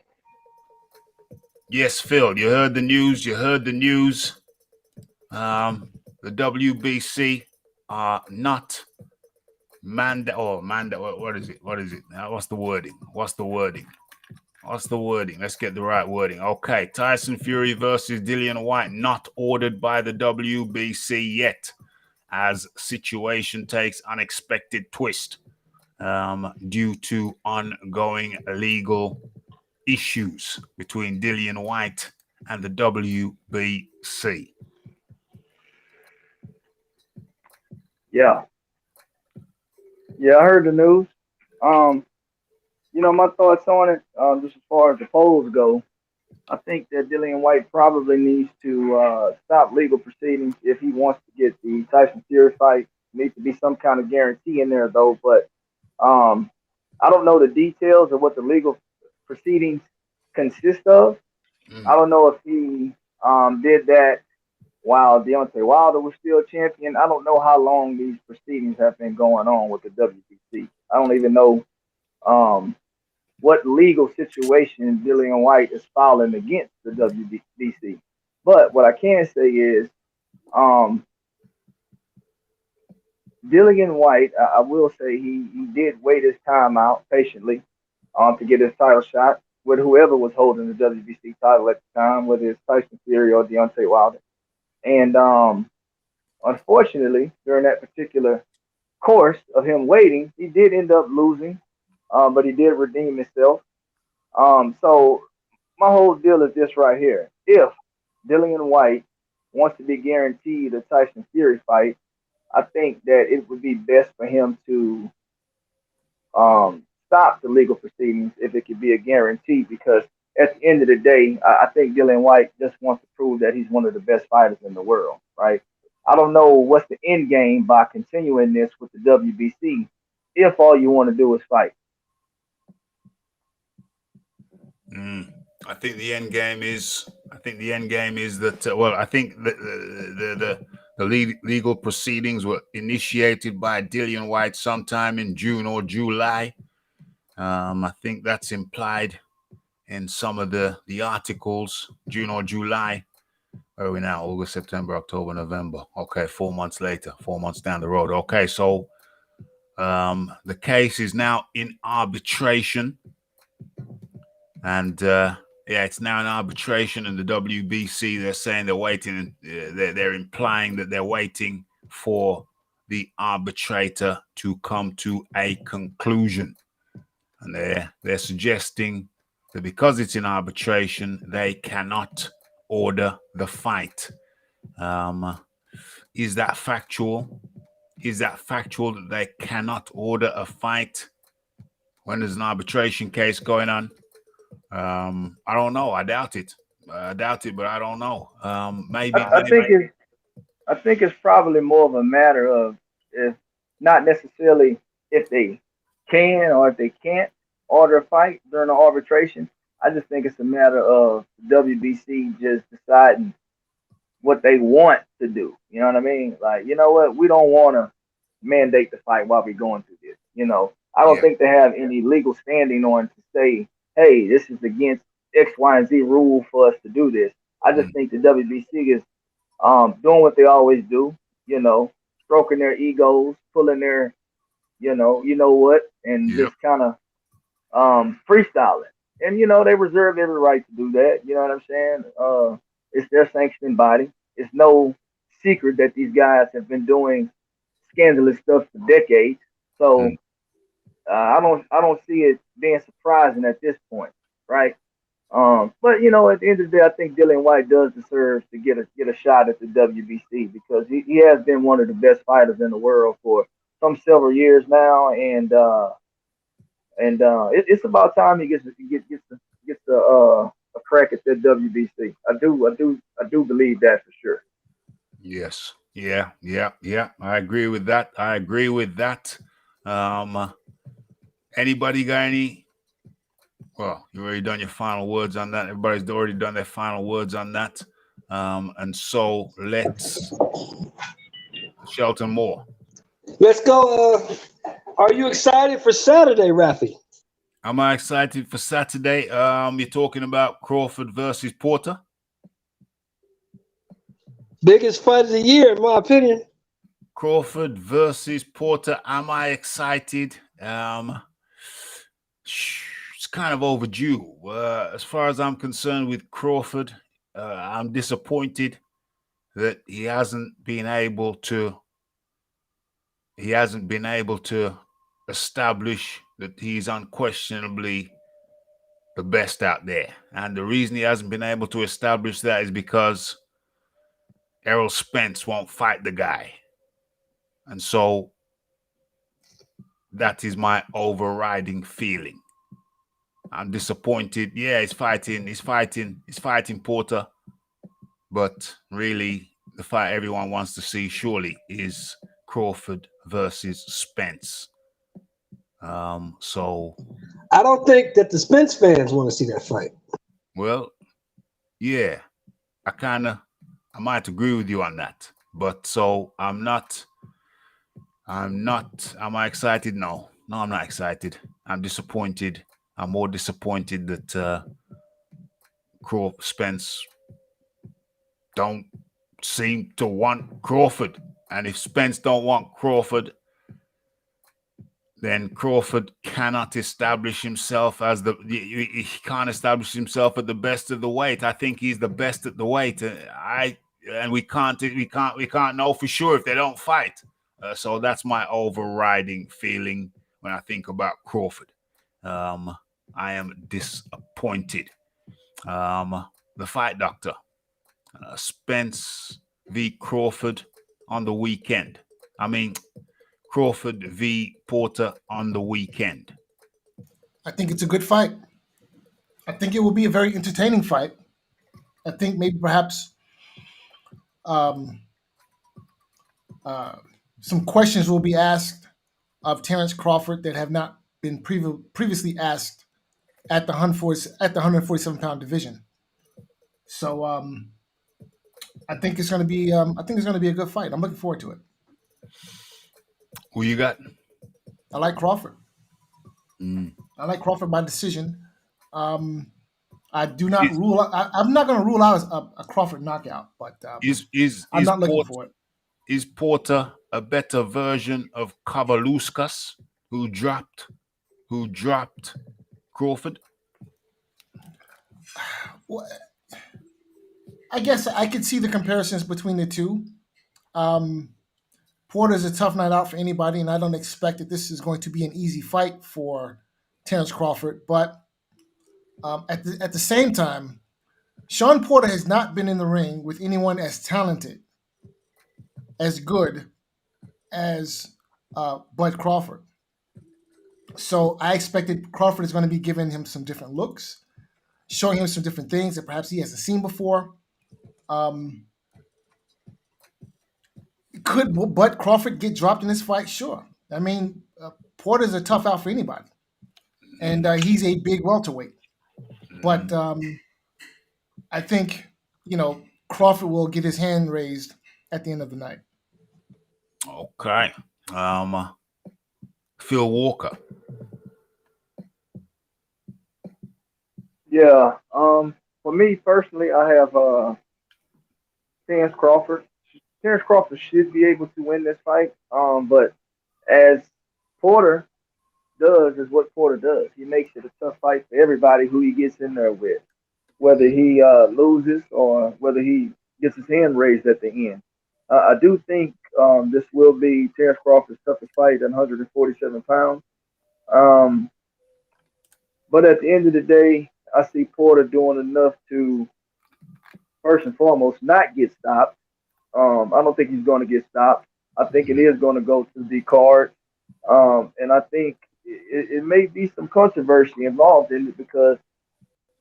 [SPEAKER 1] Yes, Phil, you heard the news. The WBC are not what is it? What's the wording? Let's get the right wording. Okay, Tyson Fury versus Dillian Whyte not ordered by the WBC yet, as situation takes unexpected twist due to ongoing legal issues between Dillian Whyte and the WBC.
[SPEAKER 4] Yeah. Yeah, I heard the news. My thoughts on it, just as far as the polls go, I think that Dillian Whyte probably needs to stop legal proceedings if he wants to get the Tyson Fury fight. Needs to be some kind of guarantee in there, though. But um, I don't know the details of what the legal proceedings consist of. I don't know if he did that while Deontay Wilder was still champion. I don't know how long these proceedings have been going on with the WBC. I don't even know um, what legal situation Dillian Whyte is filing against the WBC. But what I can say is um, Dillian Whyte, I will say he did wait his time out patiently to get his title shot with whoever was holding the WBC title at the time, whether it's Tyson Fury or Deontay Wilder. And unfortunately, during that particular course of him waiting, he did end up losing, but he did redeem himself. So my whole deal is this right here. If Dillian Whyte wants to be guaranteed a Tyson Fury fight, I think that it would be best for him to stop the legal proceedings if it could be a guarantee, because at the end of the day, I think Dillian Whyte just wants to prove that he's one of the best fighters in the world, right? I don't know what's the end game by continuing this with the WBC if all you want to do is fight.
[SPEAKER 1] I think the end game is. That. Well, I think the legal proceedings were initiated by Dillian Whyte sometime in June or July. I think that's implied in some of the articles. June or July. Where are we now? August, September, October, November. Okay, 4 months later. 4 months down the road. Okay, so the case is now in arbitration. And it's now in arbitration, and the WBC, they're saying they're waiting. They're implying that they're waiting for the arbitrator to come to a conclusion, and they're suggesting that because it's in arbitration, they cannot order the fight. Is that factual? Is that factual that they cannot order a fight when there's an arbitration case going on? I don't know. I doubt it. But I don't know. Maybe.
[SPEAKER 4] I think it's probably more of a matter of if not necessarily if they can or if they can't order a fight during the arbitration. I just think it's a matter of WBC just deciding what they want to do. You know what I mean? Like, you know what? We don't want to mandate the fight while we're going through this. I don't think they have any legal standing on to say, hey, this is against X, Y, and Z rule for us to do this. I just think the WBC is doing what they always do, stroking their egos, pulling their, you know what, and just kind of freestyling. And they reserve every right to do that. You know what I'm saying? It's their sanctioning body. It's no secret that these guys have been doing scandalous stuff for decades. So I don't see it being surprising at this point, right? But at the end of the day, I think Dillian Whyte does deserve to get a shot at the WBC because he has been one of the best fighters in the world for some several years now, and it's about time he gets a crack at that WBC. I do believe that for sure.
[SPEAKER 1] Yes. Yeah. I agree with that. Anybody got any? Well, you already done your final words on that. Everybody's already done their final words on that. And so let's Shelton Moore.
[SPEAKER 2] Let's go. Are you excited for Saturday, Raphie?
[SPEAKER 1] Am I excited for Saturday? You're talking about Crawford versus Porter?
[SPEAKER 2] Biggest fight of the year, in my opinion.
[SPEAKER 1] Crawford versus Porter. Am I excited? It's kind of overdue. As far as I'm concerned with Crawford, I'm disappointed that he hasn't been able to establish that he's unquestionably the best out there. And the reason he hasn't been able to establish that is because Errol Spence won't fight the guy. And so that is my overriding feeling. I'm disappointed. Yeah, he's fighting Porter. But really, the fight everyone wants to see surely is Crawford versus Spence. So
[SPEAKER 2] I don't think that the Spence fans want to see that fight.
[SPEAKER 1] Well, yeah, I might agree with you on that. But so I'm I excited? No, I'm not excited. I'm disappointed. I'm more disappointed that Spence don't seem to want Crawford. And if Spence don't want Crawford, then Crawford cannot establish himself as he can't establish himself at the best of the weight. I think he's the best at the weight. And we can't know for sure if they don't fight. So that's my overriding feeling when I think about Crawford. I am disappointed. The fight doctor, Spence v. Crawford on the weekend. Crawford v. Porter on the weekend.
[SPEAKER 3] I think it's a good fight. I think it will be a very entertaining fight. I think maybe perhaps some questions will be asked of Terrence Crawford that have not been previously asked at the 147-pound division. So I think it's going to be a good fight. I'm looking forward to it.
[SPEAKER 1] Who you got?
[SPEAKER 3] I like Crawford. I like Crawford by decision. I do not rule out. I'm not going to rule out a Crawford knockout, but I'm not looking for it.
[SPEAKER 1] Is Porter a better version of Kavaluskas, who dropped Crawford?
[SPEAKER 3] Well, I guess I could see the comparisons between the two. Porter's a tough night out for anybody, and I don't expect that this is going to be an easy fight for Terrence Crawford. But at the same time, Sean Porter has not been in the ring with anyone as talented, as good as Bud Crawford. So I expected Crawford is going to be giving him some different looks, showing him some different things that perhaps he hasn't seen before. Could Bud Crawford get dropped in this fight? Sure. I mean, Porter's a tough out for anybody, and he's a big welterweight. But I think, Crawford will get his hand raised at the end of the night.
[SPEAKER 1] Okay. Phil Walker.
[SPEAKER 4] Yeah. For me personally, I have Terrence Crawford. Terrence Crawford should be able to win this fight. But as Porter does, is what Porter does. He makes it a tough fight for everybody who he gets in there with, whether he loses or whether he gets his hand raised at the end. I do think this will be Terrence Crawford's toughest fight at 147 pounds. But at the end of the day, I see Porter doing enough to, first and foremost, not get stopped. I don't think he's going to get stopped. I think it is going to go to the card. And I think it may be some controversy involved in it because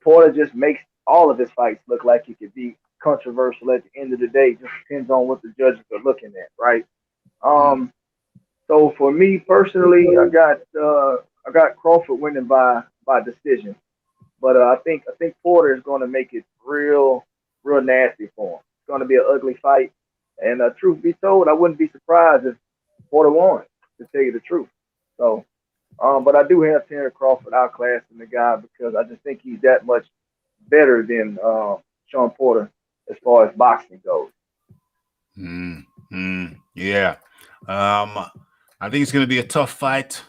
[SPEAKER 4] Porter just makes all of his fights look like it could be controversial at the end of the day. It just depends on what the judges are looking at, right? So for me personally, I got Crawford winning by decision. But I think Porter is going to make it real nasty for him. It's going to be an ugly fight. And truth be told, I wouldn't be surprised if Porter won, to tell you the truth. So, but I do have Terrence Crawford outclassing the guy because I just think he's that much better than Sean Porter as far as boxing goes.
[SPEAKER 1] Yeah. I think it's going to be a tough fight.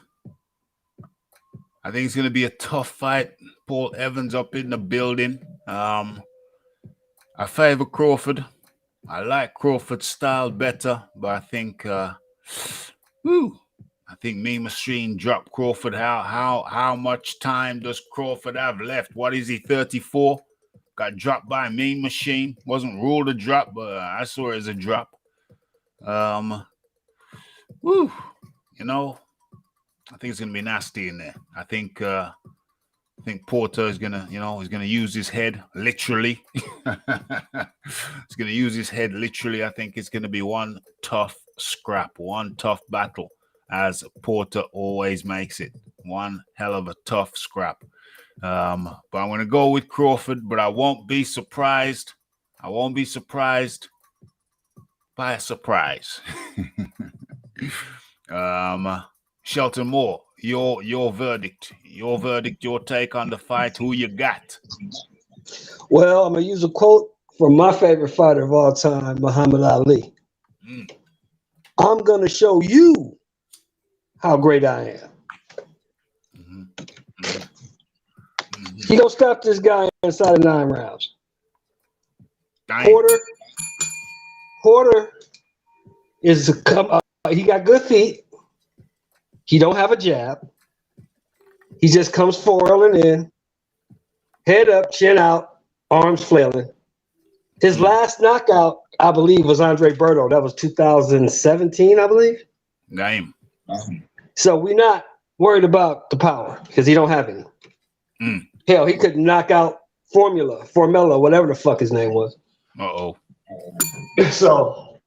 [SPEAKER 1] Paul Evans up in the building. I favor Crawford. I like Crawford's style better, but I think Mean Machine dropped Crawford. How much time does Crawford have left? What is he, 34? Got dropped by Mean Machine. Wasn't ruled a drop, but I saw it as a drop. Woo. You know, I think it's gonna be nasty in there. I think Porter is gonna, he's gonna use his head literally. He's gonna use his head literally. I think it's gonna be one tough scrap, one tough battle, as Porter always makes it. One hell of a tough scrap. But I'm gonna go with Crawford, but I won't be surprised. I won't be surprised by a surprise. Shelton Moore, your verdict, your take on the fight. Who you got?
[SPEAKER 2] Well, I'm gonna use a quote from my favorite fighter of all time, Muhammad Ali. I'm gonna show you how great I am. He don't stop this guy inside of 9 rounds. Porter is he got good feet. He don't have a jab. He just comes foiling in, head up, chin out, arms flailing. His last knockout, I believe, was Andre Berto. That was 2017, I believe.
[SPEAKER 1] Name.
[SPEAKER 2] So we're not worried about the power because he don't have any. Hell, he could knock out Formella, whatever the fuck his name was.
[SPEAKER 1] Uh-oh.
[SPEAKER 2] So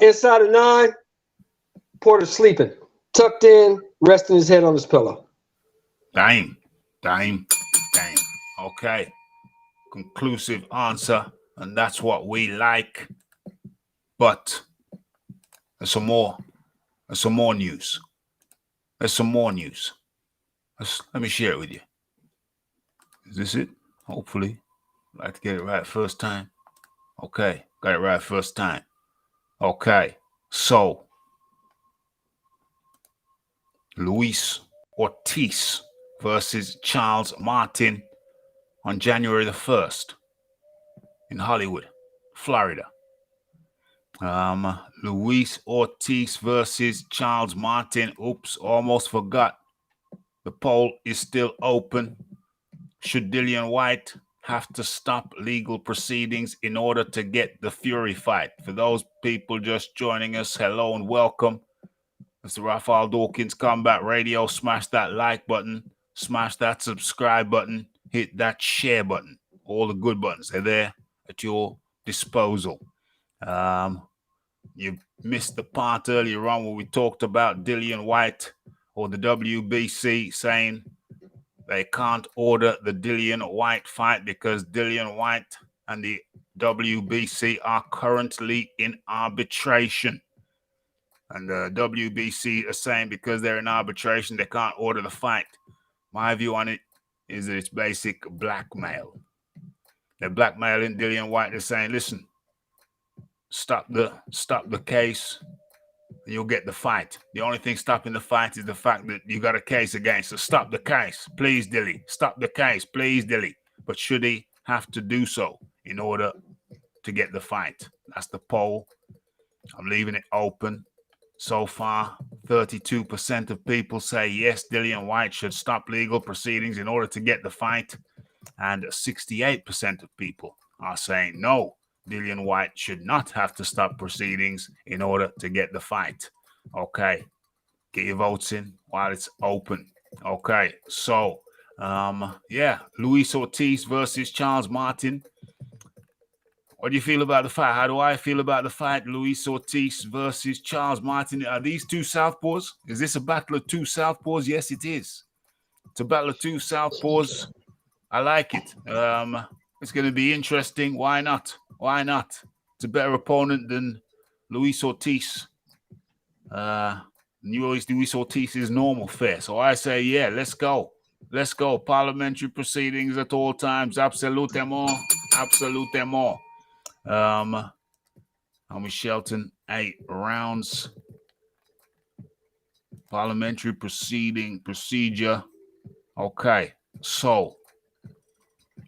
[SPEAKER 2] inside of 9, Porter's sleeping, tucked in, resting his head on his pillow.
[SPEAKER 1] Damn. Okay. Conclusive answer, and that's what we like. But there's some more news. Let me share it with you. Is this it? Hopefully. I'd like to get it right first time. Okay. Got it right first time. Okay. So, Luis Ortiz versus Charles Martin on January the 1st in Hollywood, Florida. Luis Ortiz versus Charles Martin. Oops, almost forgot. The poll is still open. Should Dillian Whyte have to stop legal proceedings in order to get the Fury fight? For those people just joining us, hello and welcome. It's the Raphie Dawkins Combat Radio. Smash that like button. Smash that subscribe button. Hit that share button. All the good buttons, they're there at your disposal. You missed the part earlier on where we talked about Dillian Whyte or the WBC saying they can't order the Dillian Whyte fight because Dillian Whyte and the WBC are currently in arbitration. And the WBC is saying because they're in arbitration, they can't order the fight. My view on it is that it's basic blackmail. They're blackmailing Dillian Whyte. They're saying, listen, stop the case, and you'll get the fight. The only thing stopping the fight is the fact that you got a case against us. Stop the case, please, Dilly. Stop the case, please, Dilly. But should he have to do so in order to get the fight? That's the poll. I'm leaving it open. So far, 32% of people say yes, Dillian Whyte should stop legal proceedings in order to get the fight. And 68% of people are saying no, Dillian Whyte should not have to stop proceedings in order to get the fight. Okay, get your votes in while it's open. Okay, so, Luis Ortiz versus Charles Martin. What do you feel about the fight? How do I feel about the fight? Luis Ortiz versus Charles Martin. Are these two southpaws? Is this a battle of two southpaws? Yes, it is. It's a battle of two southpaws. I like it. It's going to be interesting. Why not? Why not? It's a better opponent than Luis Ortiz. Luis Ortiz is normal fare. So I say, yeah, let's go. Let's go. Parliamentary proceedings at all times. Absolutement. Absolutement. I'm with Shelton, 8 rounds. Parliamentary procedure. Okay, so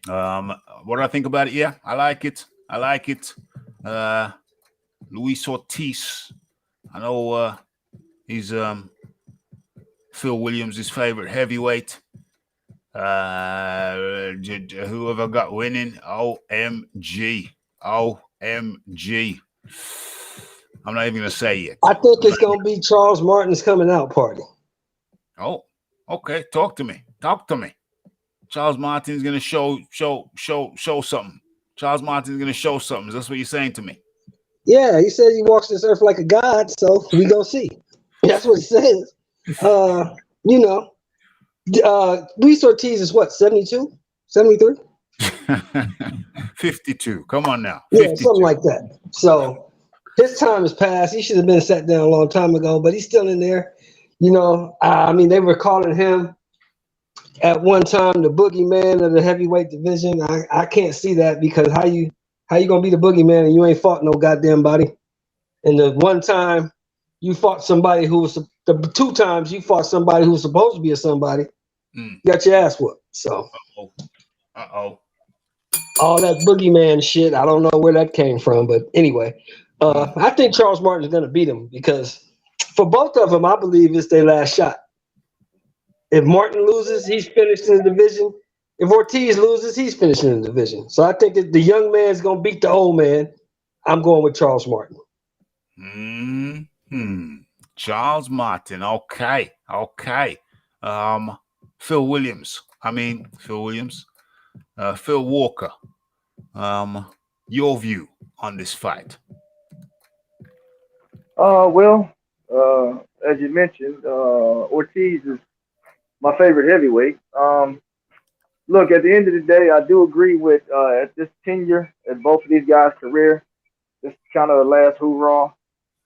[SPEAKER 1] what do I think about it? Yeah, I like it. Luis Ortiz. I know he's Phil Williams' favorite heavyweight. Whoever got winning, OMG. I'm not even gonna say yet.
[SPEAKER 2] I think it's gonna be Charles Martin's coming out party.
[SPEAKER 1] Oh, okay. Talk to me. Talk to me. Charles Martin's gonna show something. Charles Martin's gonna show something. That's what you're saying to me.
[SPEAKER 2] Yeah, he said he walks this earth like a god, so we gonna see. That's what he says. You know, Luis Ortiz is what, 72, 73?
[SPEAKER 1] 52. Come on now. 52.
[SPEAKER 2] Yeah, something like that. So his time has passed. He should have been sat down a long time ago, but he's still in there. You know, I mean, they were calling him at one time the boogeyman of the heavyweight division. I can't see that, because how you gonna be the boogeyman and you ain't fought no goddamn body? And the one time you fought somebody who was the 2 times you fought somebody who was supposed to be a somebody, got your ass whooped. So all that boogeyman shit, I don't know where that came from, but anyway, I think Charles Martin is gonna beat him, because for both of them, I believe it's their last shot. If Martin loses, he's finished in the division. If Ortiz loses, he's finishing in the division. So I think that the young man's gonna beat the old man. I'm going with Charles Martin.
[SPEAKER 1] Charles Martin. Okay. Phil Williams. Phil Walker. Your view on this fight?
[SPEAKER 4] Well, as you mentioned, Ortiz is my favorite heavyweight. Look, at the end of the day, I do agree with at this tenure at both of these guys' career, this is kind of the last hoorah.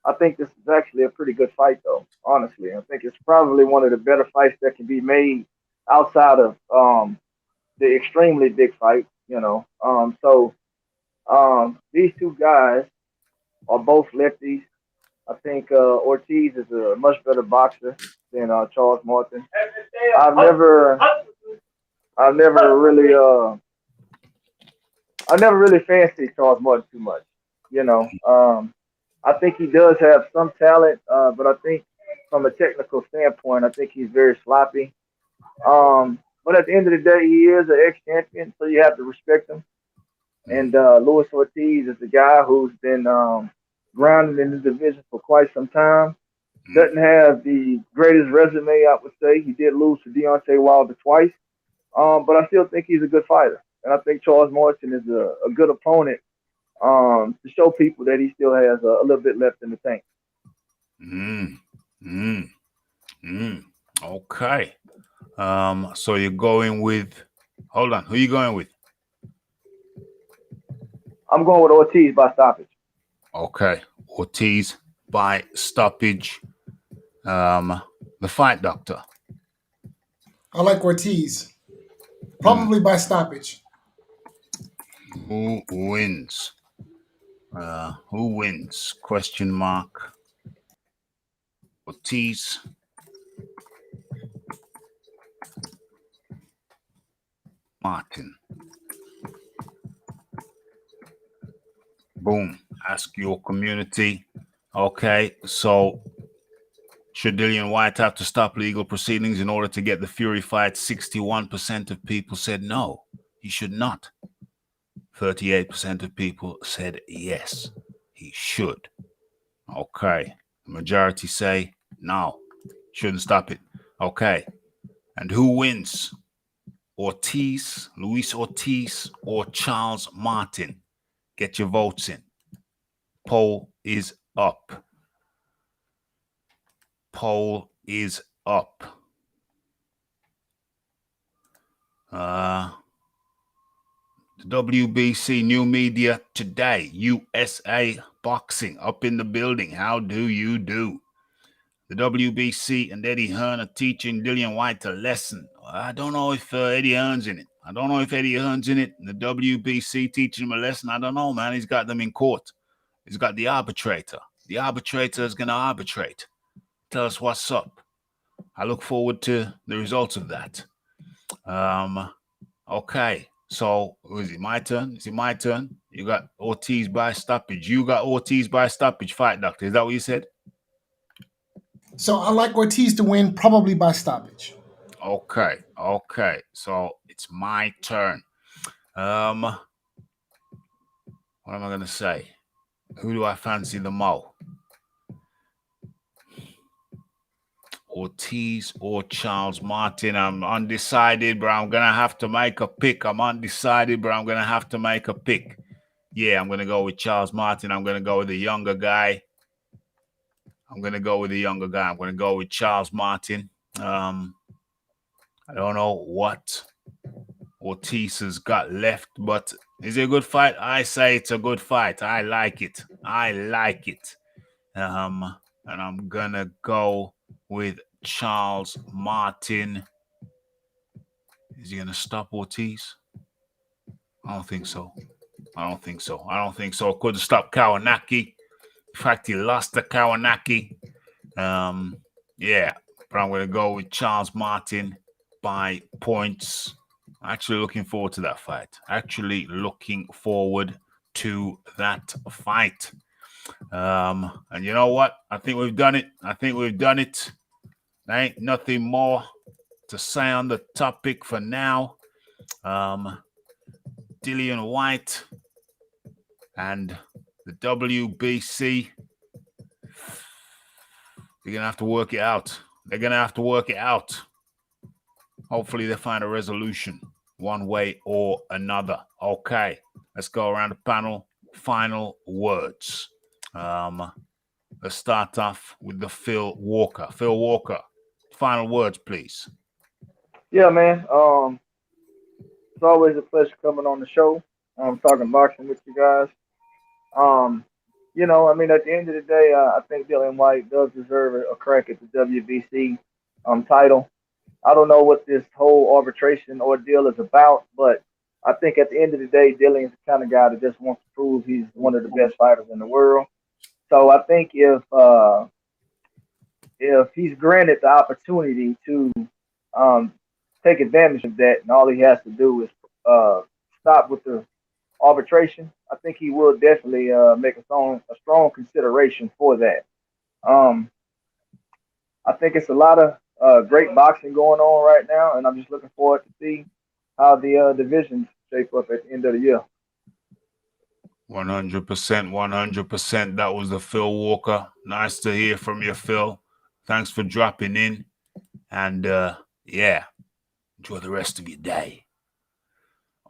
[SPEAKER 4] I think this is actually a pretty good fight, though. Honestly, I think it's probably one of the better fights that can be made outside of the extremely big fight. You know, these two guys are both lefties. I think Ortiz is a much better boxer than Charles Martin. I've never really fancied Charles Martin too much. You know, I think he does have some talent, but I think from a technical standpoint, I think he's very sloppy. But at the end of the day, he is an ex-champion, so you have to respect him. And Luis Ortiz is a guy who's been grounded in the division for quite some time. Doesn't have the greatest resume, I would say. He did lose to Deontay Wilder twice, but I still think he's a good fighter. And I think Charles Martin is a good opponent to show people that he still has a little bit left in the tank.
[SPEAKER 1] Okay. So you're going with, hold on, who are you going with?
[SPEAKER 4] I'm going with Ortiz by stoppage.
[SPEAKER 1] Okay. Ortiz by stoppage. The fight doctor.
[SPEAKER 3] I like Ortiz. Probably by stoppage.
[SPEAKER 1] Who wins? Who wins? Question mark. Ortiz. Martin. Boom. Ask your community. Okay, so should Dillian Whyte have to stop legal proceedings in order to get the Fury fight? 61% of people said no, he should not. 38% of people said yes, he should. Okay, the majority say no, shouldn't stop it. Okay, and who wins? Ortiz, Luis Ortiz, or Charles Martin? Get your votes in. Poll is up. Poll is up. The WBC new media today. USA Boxing up in the building. How do you do? The WBC and Eddie Hearn are teaching Dillian Whyte a lesson. I don't know if Eddie Hearn's in it. The WBC teaching him a lesson. I don't know, man. He's got them in court. He's got the arbitrator. The arbitrator is going to arbitrate. Tell us what's up. I look forward to the results of that. Okay. So, is it my turn? You got Ortiz by stoppage. You got Ortiz by stoppage, fight doctor. Is that what you said?
[SPEAKER 3] So I like Ortiz to win, probably by stoppage.
[SPEAKER 1] Okay. So it's my turn. What am I gonna say? Who do I fancy the most? Ortiz or Charles Martin. I'm undecided, but I'm going to have to make a pick. I'm undecided, but I'm going to have to make a pick. Yeah, I'm going to go with Charles Martin. I'm going to go with the younger guy. I'm going to go with Charles Martin. I don't know what Ortiz has got left, but is it a good fight? I say it's a good fight. I like it. And I'm going to go with Charles Martin. Is he going to stop Ortiz? I don't think so. Could have stopped Kawanaki. In fact, he lost to Kawanaki. Yeah, but I'm going to go with Charles Martin by points. Actually looking forward to that fight. And you know what? I think we've done it. There ain't nothing more to say on the topic for now. Dillian Whyte and the WBC, they're going to have to work it out. Hopefully they find a resolution one way or another. Okay, let's go around the panel. Final words. Let's start off with the Phil Walker. Phil Walker, final words, please.
[SPEAKER 4] Yeah, man. It's always a pleasure coming on the show. Talking boxing with you guys. At the end of the day, I think Dillian Whyte does deserve a crack at the WBC title. I don't know what this whole arbitration ordeal is about, but I think at the end of the day, Dillian's the kind of guy that just wants to prove he's one of the best fighters in the world. So I think if he's granted the opportunity to take advantage of that, and all he has to do is stop with the arbitration, I think he will definitely make a strong consideration for that. I think it's a lot of great boxing going on right now, and I'm just looking forward to see how the divisions shape up at the end of the year.
[SPEAKER 1] 100%. That was the Phil Walker. Nice to hear from you, Phil. Thanks for dropping in. And enjoy the rest of your day.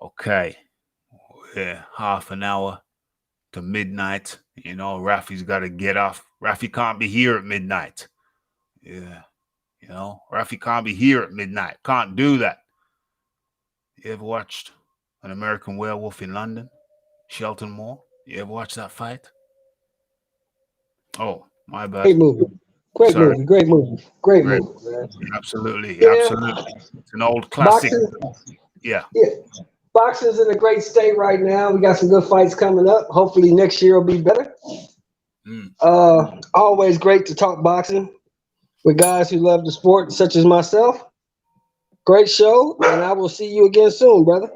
[SPEAKER 1] Okay. Yeah, half an hour to midnight. You know, Raphie's got to get off. Raphie can't be here at midnight. Yeah. You know, Raphie can't be here at midnight. Can't do that. You ever watched An American Werewolf in London? Shelton Moore? You ever watch that fight? Oh, my bad.
[SPEAKER 2] Great movie.
[SPEAKER 1] Absolutely. It's an old classic.
[SPEAKER 2] Boxing,
[SPEAKER 1] yeah.
[SPEAKER 2] Boxing's in a great state right now. We got some good fights coming up. Hopefully next year will be better. Always great to talk boxing with guys who love the sport, such as myself. Great show, and I will see you again soon, brother.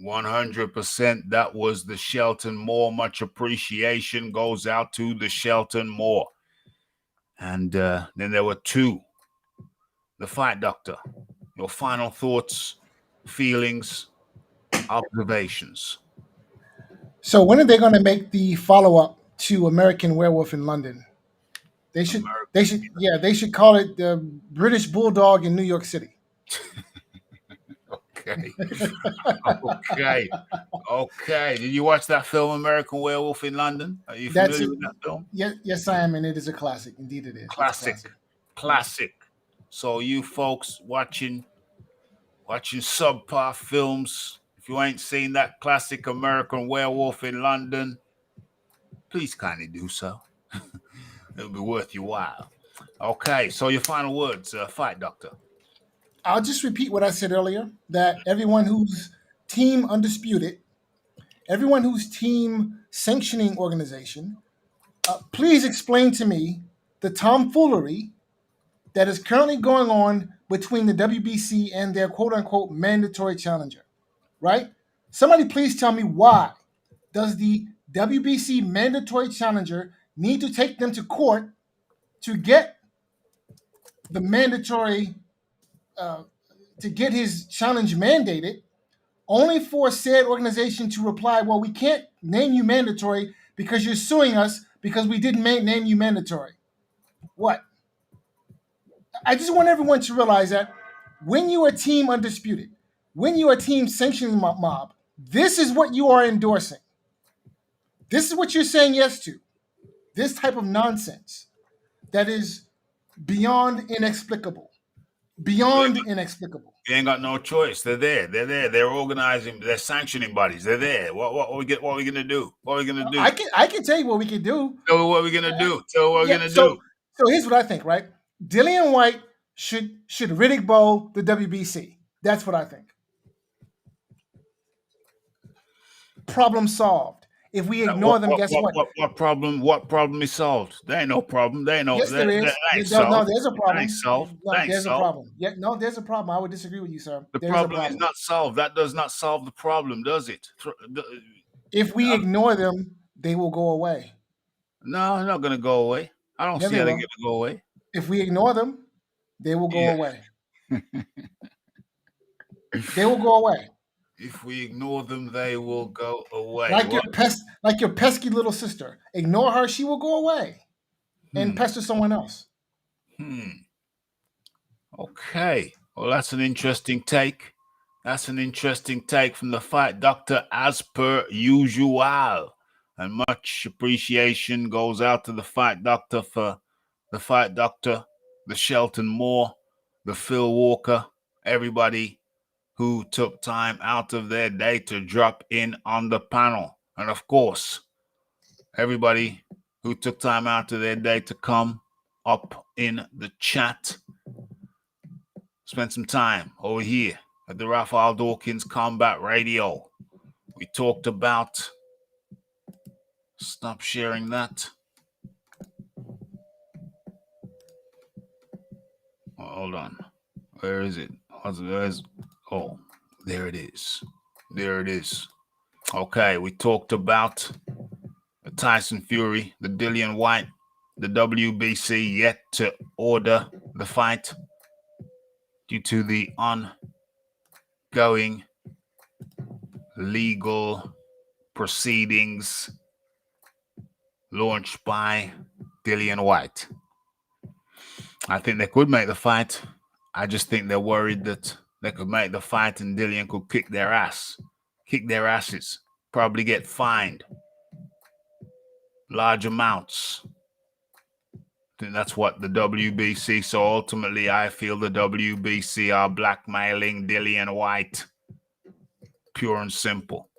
[SPEAKER 1] 100%. That was the Shelton Moore. Much appreciation goes out to the Shelton Moore. And then there were two. The Fight Doctor. Your final thoughts, feelings, observations.
[SPEAKER 3] So when are they going to make the follow-up to American Werewolf in London? They should call it the British Bulldog in New York City.
[SPEAKER 1] Okay. Did you watch that film, American Werewolf in London? Are you familiar with that film?
[SPEAKER 3] Yes, I am, and it is a classic. Indeed, it is.
[SPEAKER 1] Classic. So you folks watching subpar films, if you ain't seen that classic American Werewolf in London, please kindly do so. It'll be worth your while. Okay, so your final words, Fight Doctor.
[SPEAKER 3] I'll just repeat what I said earlier, that everyone who's team undisputed, everyone who's team sanctioning organization, please explain to me the tomfoolery that is currently going on between the WBC and their quote-unquote mandatory challenger, right? Somebody please tell me, why does the WBC mandatory challenger need to take them to court to get the mandatory to get his challenge mandated, only for said organization to reply, well, we can't name you mandatory because you're suing us because we didn't name you mandatory. What? I just want everyone to realize that when you are Team Undisputed, when you are Team Sanctioning Mob, this is what you are endorsing. This is what you're saying yes to. This type of nonsense that is beyond inexplicable. Beyond inexplicable.
[SPEAKER 1] You ain't got no choice. They're there. They're there. They're organizing. They're sanctioning bodies. They're there. What are we gonna do? What are we gonna do?
[SPEAKER 3] I can tell you what we can do.
[SPEAKER 1] Tell me what we're gonna do. Tell me what we're gonna do.
[SPEAKER 3] So here's what I think. Right, Dillian Whyte should Riddick Bowl the WBC. That's what I think. Problem solved. If we ignore them, guess what?
[SPEAKER 1] What problem is solved? There ain't no problem. There ain't no.
[SPEAKER 3] Yes, there is. No, there's a problem.
[SPEAKER 1] That ain't solved.
[SPEAKER 3] There's a problem. Yeah, no, there's a problem. I would disagree with you, sir.
[SPEAKER 1] The problem is not solved. That does not solve the problem, does it?
[SPEAKER 3] If we ignore them, they will go away.
[SPEAKER 1] No, they're not going to go away. I don't see how they're going to go away.
[SPEAKER 3] If we ignore them, they will go away. They will go away.
[SPEAKER 1] If we ignore them, they will go away.
[SPEAKER 3] Like your pesky little sister. Ignore her, she will go away and pester someone else.
[SPEAKER 1] Okay. Well, that's an interesting take. That's an interesting take from the Fight Doctor, as per usual. And much appreciation goes out to the Fight Doctor for the Fight Doctor, the Shelton Moore, the Phil Walker, everybody who took time out of their day to drop in on the panel. And of course, everybody who took time out of their day to come up in the chat. Spend some time over here at the Raphie Dawkins Combat Radio. We talked about... Stop sharing that. Oh, hold on. Where is it? Oh, there it is. There it is. Okay, we talked about the Tyson Fury, the Dillian Whyte, the WBC yet to order the fight due to the ongoing legal proceedings launched by Dillian Whyte. I think they could make the fight. I just think they're worried that they could make the fight and Dillian could kick their asses, probably get fined large amounts. I think that's what the WBC, so ultimately I feel the WBC are blackmailing Dillian Whyte. Pure and simple.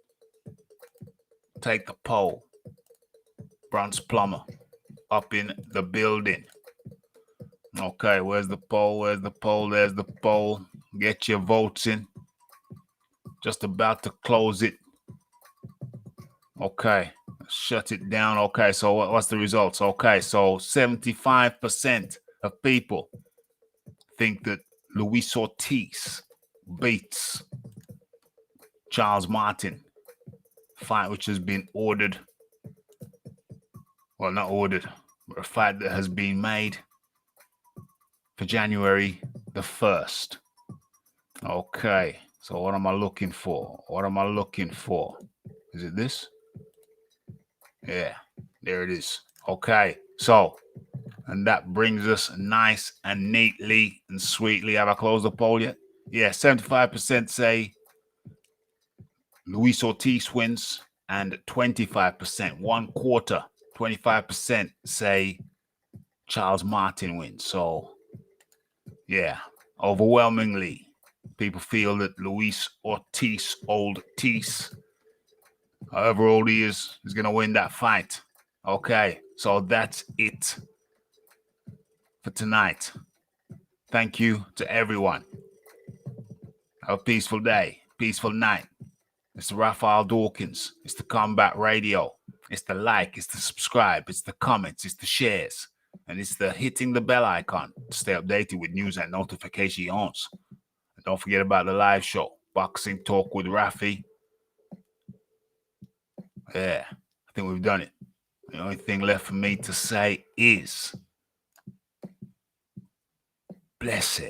[SPEAKER 1] Take the poll. Bronze Plumber up in the building. Okay, where's the poll? Where's the poll? There's the poll. Get your votes in. Just about to close it. Okay, shut it down. Okay, so what's the results? Okay, so 75% of people think that Luis Ortiz beats Charles Martin. Fight which has been ordered. Well, not ordered, but a fight that has been made for January the 1st. Okay, so what am I looking for? What am I looking for? Is it this? Yeah, there it is. Okay, so, and that brings us nice and neatly and sweetly. Have I closed the poll yet? Yeah, 75% say Luis Ortiz wins, and 25%, 1/4, 25% say Charles Martin wins. So, yeah, overwhelmingly, people feel that Luis Ortiz, old Tease, however old he is going to win that fight. Okay, so that's it for tonight. Thank you to everyone. Have a peaceful day, peaceful night. It's the Raphie Dawkins. It's the Combat Radio. It's the like, it's the subscribe, it's the comments, it's the shares, and it's the hitting the bell icon to stay updated with news and notifications. And don't forget about the live show, Boxing Talk with Raphie. Yeah, I think we've done it. The only thing left for me to say is blessed.